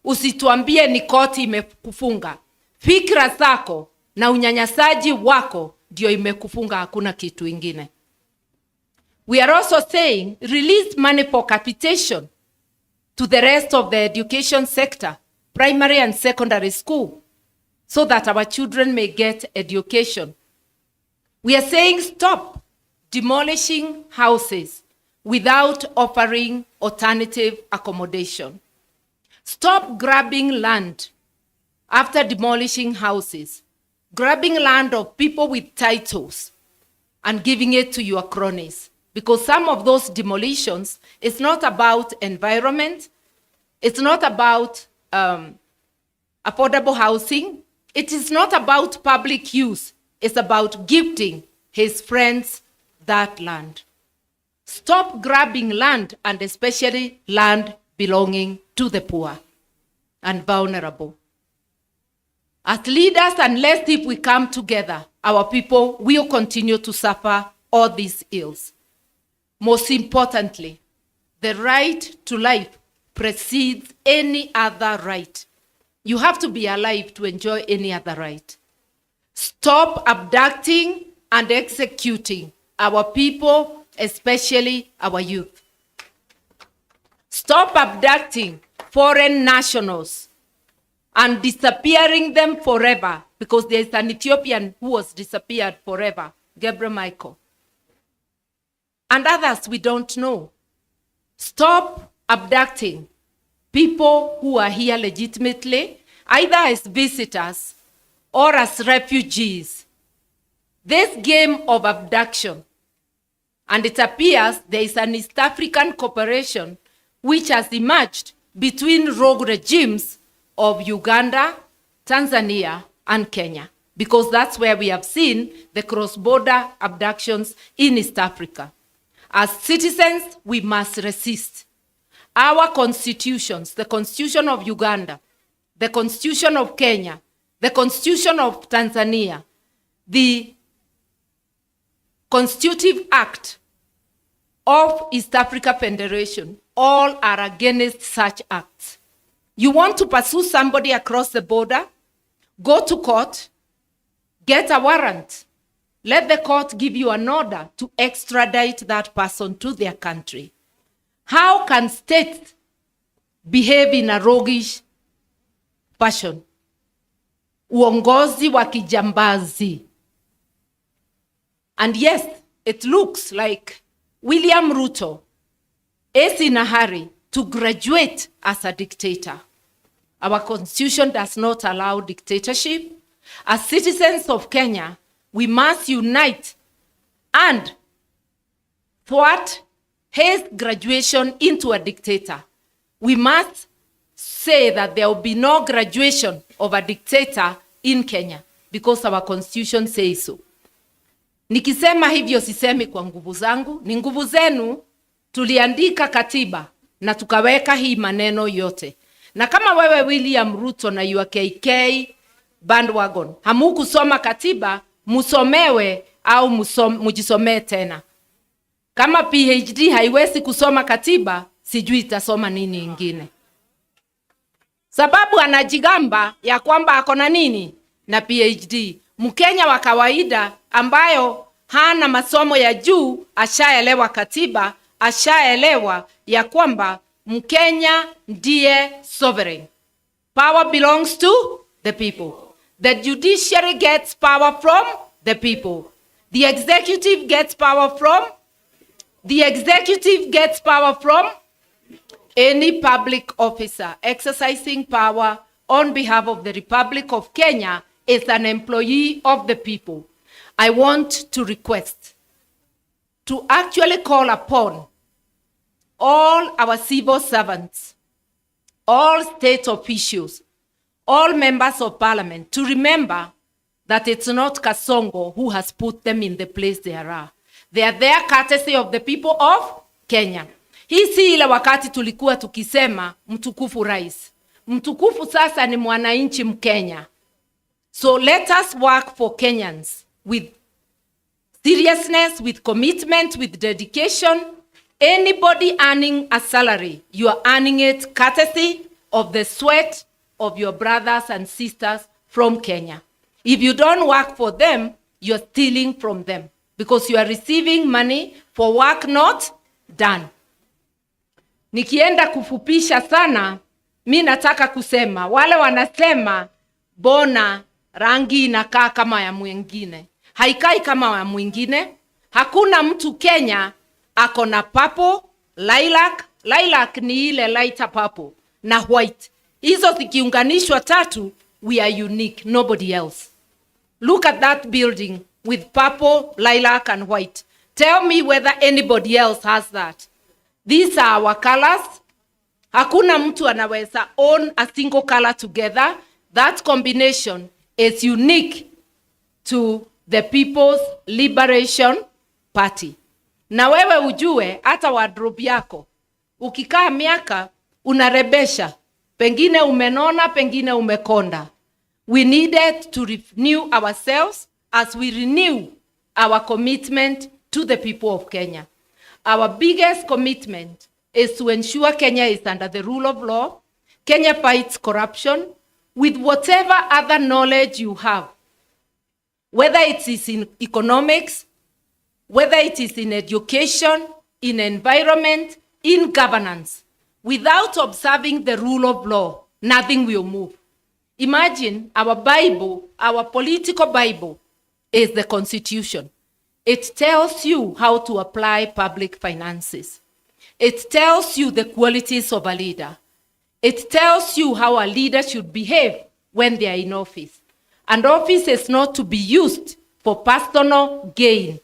Usituambie ni koti imekufunga. Fikra zako na unyanyasaji wako ndio imekufunga, hakuna kitu ingine. We are also saying release money for capitation to the rest of the education sector, primary and secondary school, so that our children may get education. We are saying stop demolishing houses without offering alternative accommodation. Stop grabbing land after demolishing houses, grabbing land of people with titles and giving it to your cronies. Because some of those demolitions, it's not about environment, it's not about affordable housing, it is not about public use, it's about gifting his friends that land. Stop grabbing land, and especially land belonging to the poor and vulnerable. As leaders, unless if we come together, our people will continue to suffer all these ills. Most importantly, the right to life precedes any other right. You have to be alive to enjoy any other right. Stop abducting and executing our people, especially our youth. Stop abducting foreign nationals and disappearing them forever, because there is an Ethiopian who was disappeared forever, Gabriel Michael. And others we don't know. Stop abducting people who are here legitimately, either as visitors or as refugees. This game of abduction, and it appears there is an East African cooperation which has emerged between rogue regimes of Uganda, Tanzania, and Kenya, because that's where we have seen the cross-border abductions in East Africa. As citizens, we must resist. Our constitutions, the Constitution of Uganda, the Constitution of Kenya, the Constitution of Tanzania, the Constitutive Act of East Africa Federation, all are against such acts. You want to pursue somebody across the border? Go to court, get a warrant. Let the court give you an order to extradite that person to their country. How can states behave in a roguish fashion? Uongozi wa kijambazi. And yes, it looks like William Ruto is in a hurry to graduate as a dictator. Our constitution does not allow dictatorship. As citizens of Kenya, we must unite and thwart his graduation into a dictator. We must say that there will be no graduation of a dictator in Kenya, because our constitution says so. Nikisema hivyo sisemi kwa nguvu zangu, ni nguvu zenu. Tuliandika katiba na tukaweka hii maneno yote. Na kama wewe William Ruto na your KK bandwagon hamukusoma katiba, musomewe au mujisomee tena. Kama PhD haiwezi kusoma katiba, sijui itasoma nini ingine. Sababu anajigamba ya kwamba akona nini na PhD. Mkenya wa kawaida ambayo hana masomo ya juu ashaelewa katiba, ashaelewa ya kwamba Mkenya ndiye sovereign. Power belongs to the people. The judiciary gets power from the people. The executive gets power from any public officer exercising power on behalf of the Republic of Kenya is an employee of the people. I want to request to actually call upon all our civil servants, all state officials, all members of parliament to remember that it's not Kasongo who has put them in the place they are. They are there courtesy of the people of Kenya. Hii si ile wakati tulikuwa tukisema mtukufu rais. Mtukufu sasa ni mwananchi Mkenya. So let us work for Kenyans with seriousness, with commitment, with dedication. Anybody earning a salary, you are earning it courtesy of the sweat of your brothers and sisters from Kenya. If you don't work for them, you're stealing from them because you are receiving money for work not done. Nikienda kufupisha sana, mi nataka kusema, wale wanasema, bona rangi inakaa kama ya mwingine. Haikai kama ya mwingine. Hakuna mtu Kenya ako na purple, lilac. Lilac ni ile lighter purple na white. Hizo zikiunganishwa tatu, we are unique, nobody else. Look at that building with purple, lilac and white. Tell me whether anybody else has that. These are our colors. Hakuna mtu anaweza own a single color together. That combination is unique to the People's Liberation Party. Na wewe ujue hata wardrobe yako. Ukikaa miaka unarebesha. Pengine umenona, pengine umekonda. We needed to renew ourselves as we renew our commitment to the people of Kenya. Our biggest commitment is to ensure Kenya is under the rule of law. Kenya fights corruption with whatever other knowledge you have. Whether it is in economics, whether it is in education, in environment, in governance. Without observing the rule of law, nothing will move. Imagine our Bible, our political Bible, is the Constitution. It tells you how to apply public finances. It tells you the qualities of a leader. It tells you how a leader should behave when they are in office. And office is not to be used for personal gain.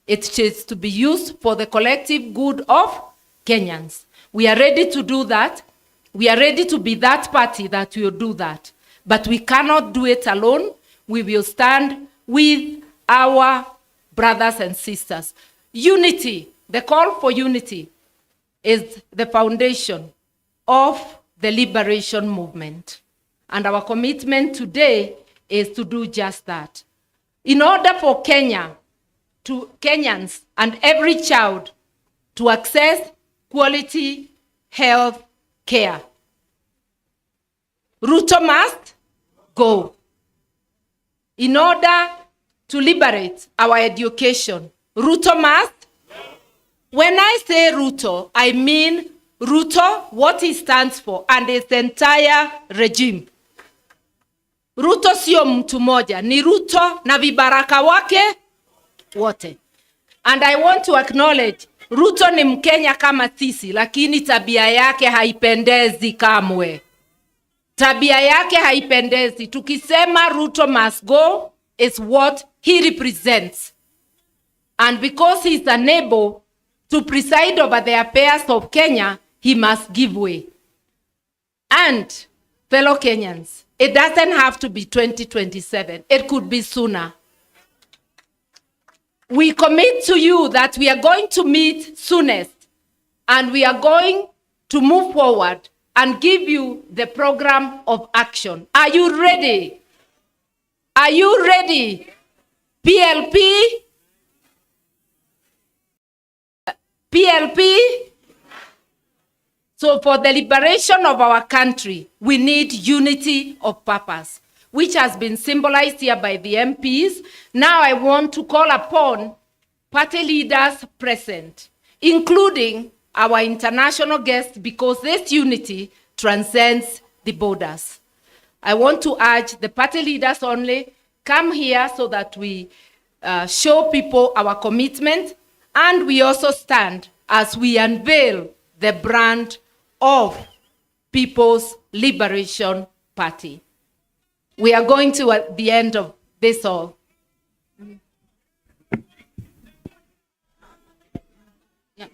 It is to be used for the collective good of Kenyans. We are ready to do that. We are ready to be that party that will do that. But we cannot do it alone. We will stand with our brothers and sisters. Unity, the call for unity, is the foundation of the liberation movement. And our commitment today is to do just that. In order for Kenyans and every child to access quality health care, Ruto must go. In order to liberate our education, Ruto must. When I say Ruto, I mean Ruto, what he stands for, and his entire regime. Ruto sio mtu moja, ni Ruto na vibaraka wake wote. And I want to acknowledge, Ruto ni Mkenya kama sisi, lakini tabia yake haipendezi kamwe. Tabia yake haipendezi. Tukisema Ruto must go is what he represents. And because he is unable to preside over the affairs of Kenya, he must give way. And fellow Kenyans, it doesn't have to be 2027. It could be sooner. We commit to you that we are going to meet soonest, and we are going to move forward and give you the program of action. Are you ready? Are you ready? PLP? PLP? So for the liberation of our country, we need unity of purpose, which has been symbolized here by the MPs. Now I want to call upon party leaders present, including our international guests, because this unity transcends the borders. I want to urge the party leaders only, come here so that we show people our commitment, and we also stand as we unveil the brand of People's Liberation Party. We are going to at the end of this all. Yeah.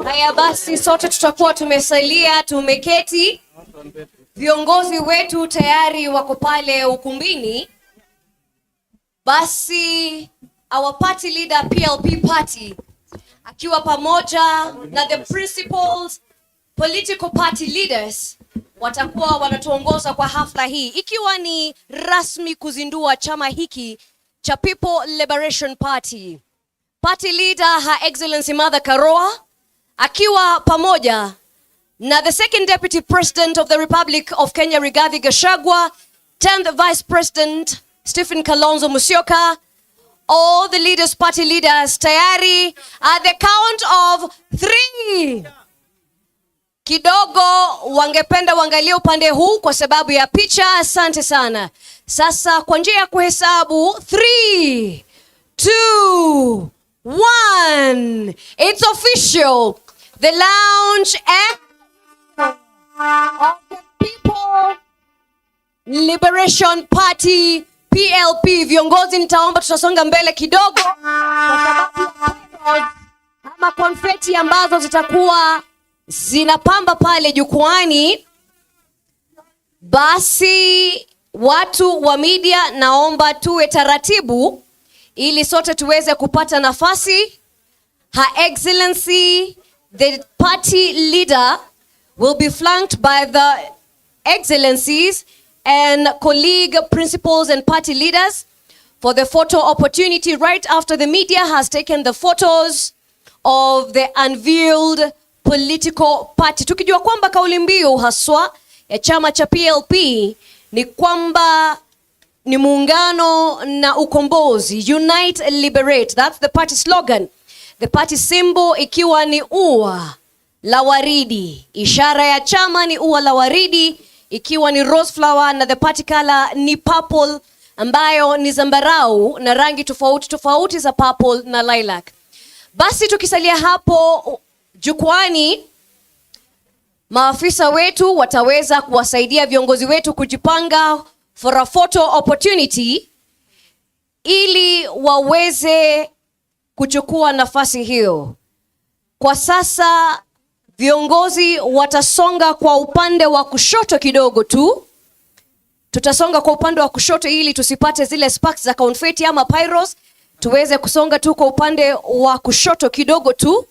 Haya basi, sote tutakuwa tumesalia tumeketi. viongozi wetu tayari wako pale ukumbini, basi our party leader PLP party akiwa pamoja na the principals political party leaders watakuwa wanatuongoza kwa hafla hii, ikiwa ni rasmi kuzindua chama hiki cha People Liberation Party. Party leader Her Excellency Mother Karua akiwa pamoja na the second deputy president of the Republic of Kenya Rigathi Gachagua, 10th vice president Stephen Kalonzo Musyoka, all the leaders, party leaders tayari at the count of 3. Kidogo wangependa wangalie upande huu kwa sababu ya picha. Asante sana. Sasa kwa njia ya kuhesabu 3, 2, 1. It's official. The launch of the People Liberation Party PLP. Viongozi nitaomba tutasonga mbele kidogo kwa sababu ama konfeti ambazo zitakuwa zinapamba pale jukwani. Basi watu wa media naomba tuwe taratibu ili sote tuweze kupata nafasi. Her Excellency the party leader will be flanked by the excellencies and colleague principals and party leaders for the photo opportunity right after the media has taken the photos of the unveiled political party. Tukijua kwamba kauli mbiu haswa ya chama cha PLP ni kwamba ni muungano na ukombozi, unite liberate. That's the party slogan. The party symbol ikiwa ni ua la waridi. Ishara ya chama ni ua la waridi ikiwa ni rose flower, na the party color ni purple ambayo ni zambarau na rangi tofauti tofauti za purple na lilac. Basi tukisalia hapo jukwani, maafisa wetu wataweza kuwasaidia viongozi wetu kujipanga for a photo opportunity ili waweze kuchukua nafasi hiyo. Kwa sasa viongozi watasonga kwa upande wa kushoto kidogo tu. Tutasonga kwa upande wa kushoto ili tusipate zile sparks za confetti ama pyros. Tuweze kusonga tu kwa upande wa kushoto kidogo tu,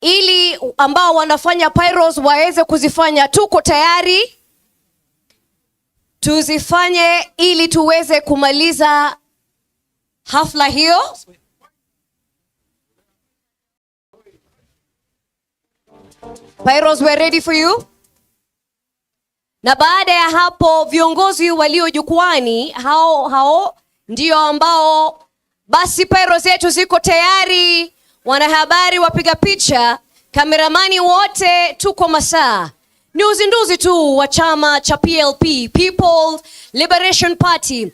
ili ambao wanafanya pyros waweze kuzifanya. Tuko tayari, tuzifanye ili tuweze kumaliza hafla hiyo. Pyros, we're ready for you. Na baada ya hapo viongozi walio jukwani hao ndio ambao basi pyros zetu ziko tayari. Wanahabari, wapiga picha, kameramani wote tuko masaa. Ni uzinduzi tu wa chama cha PLP, People Liberation Party.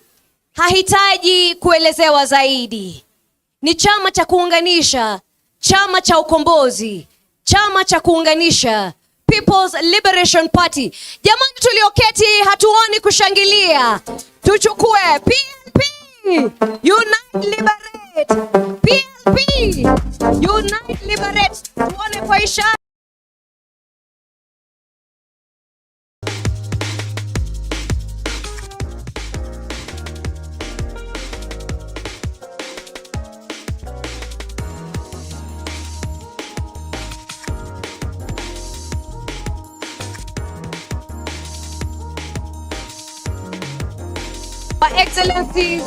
Hahitaji kuelezewa zaidi. Ni chama cha kuunganisha, chama cha ukombozi, chama cha kuunganisha, People's Liberation Party. Jamani tulioketi hatuoni kushangilia. Tuchukue PLP, Unite Liberate. PLP, Unite Liberate. Tuone kwa ishara. Excellencies,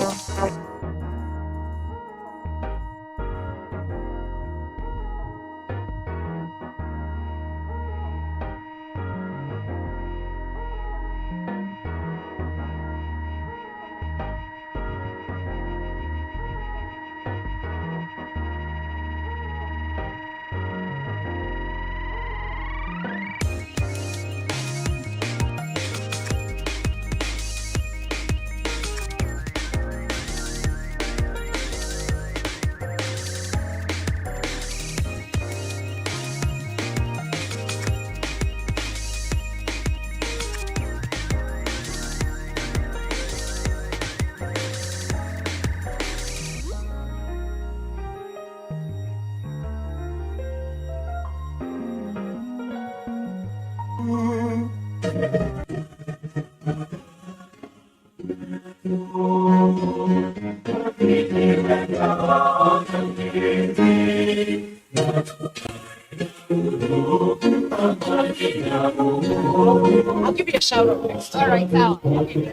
shout out. All right, now. Okay.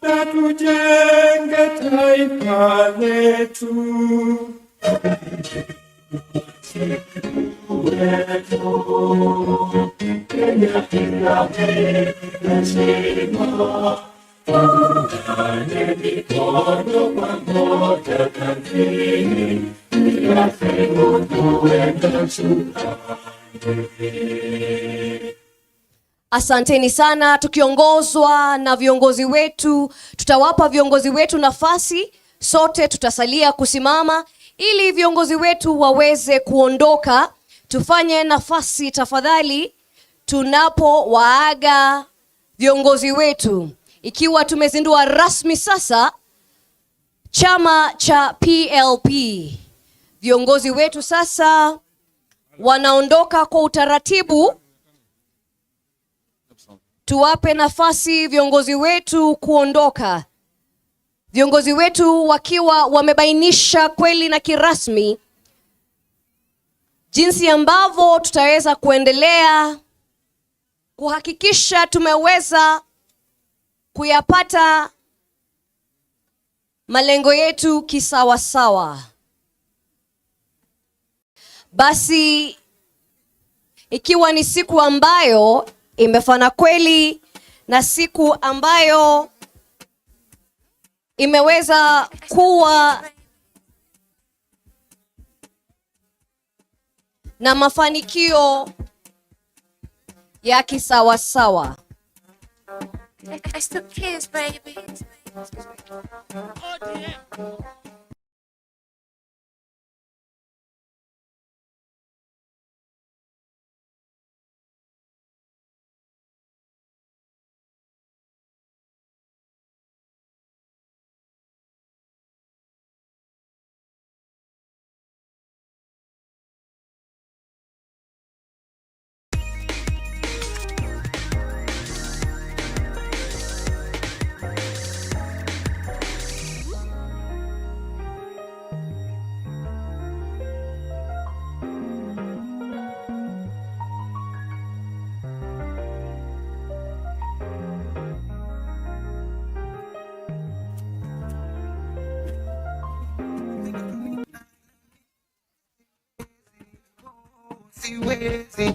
Na tujenge taifa letu. Asanteni sana, tukiongozwa na viongozi wetu. Tutawapa viongozi wetu nafasi, sote tutasalia kusimama ili viongozi wetu waweze kuondoka. Tufanye nafasi tafadhali tunapowaaga viongozi wetu, ikiwa tumezindua rasmi sasa chama cha PLP. Viongozi wetu sasa wanaondoka kwa utaratibu. Tuwape nafasi viongozi wetu kuondoka. Viongozi wetu wakiwa wamebainisha kweli na kirasmi jinsi ambavyo tutaweza kuendelea kuhakikisha tumeweza kuyapata malengo yetu kisawasawa. Basi ikiwa ni siku ambayo imefana kweli na siku ambayo imeweza kuwa na mafanikio ya kisawasawa. Siwezi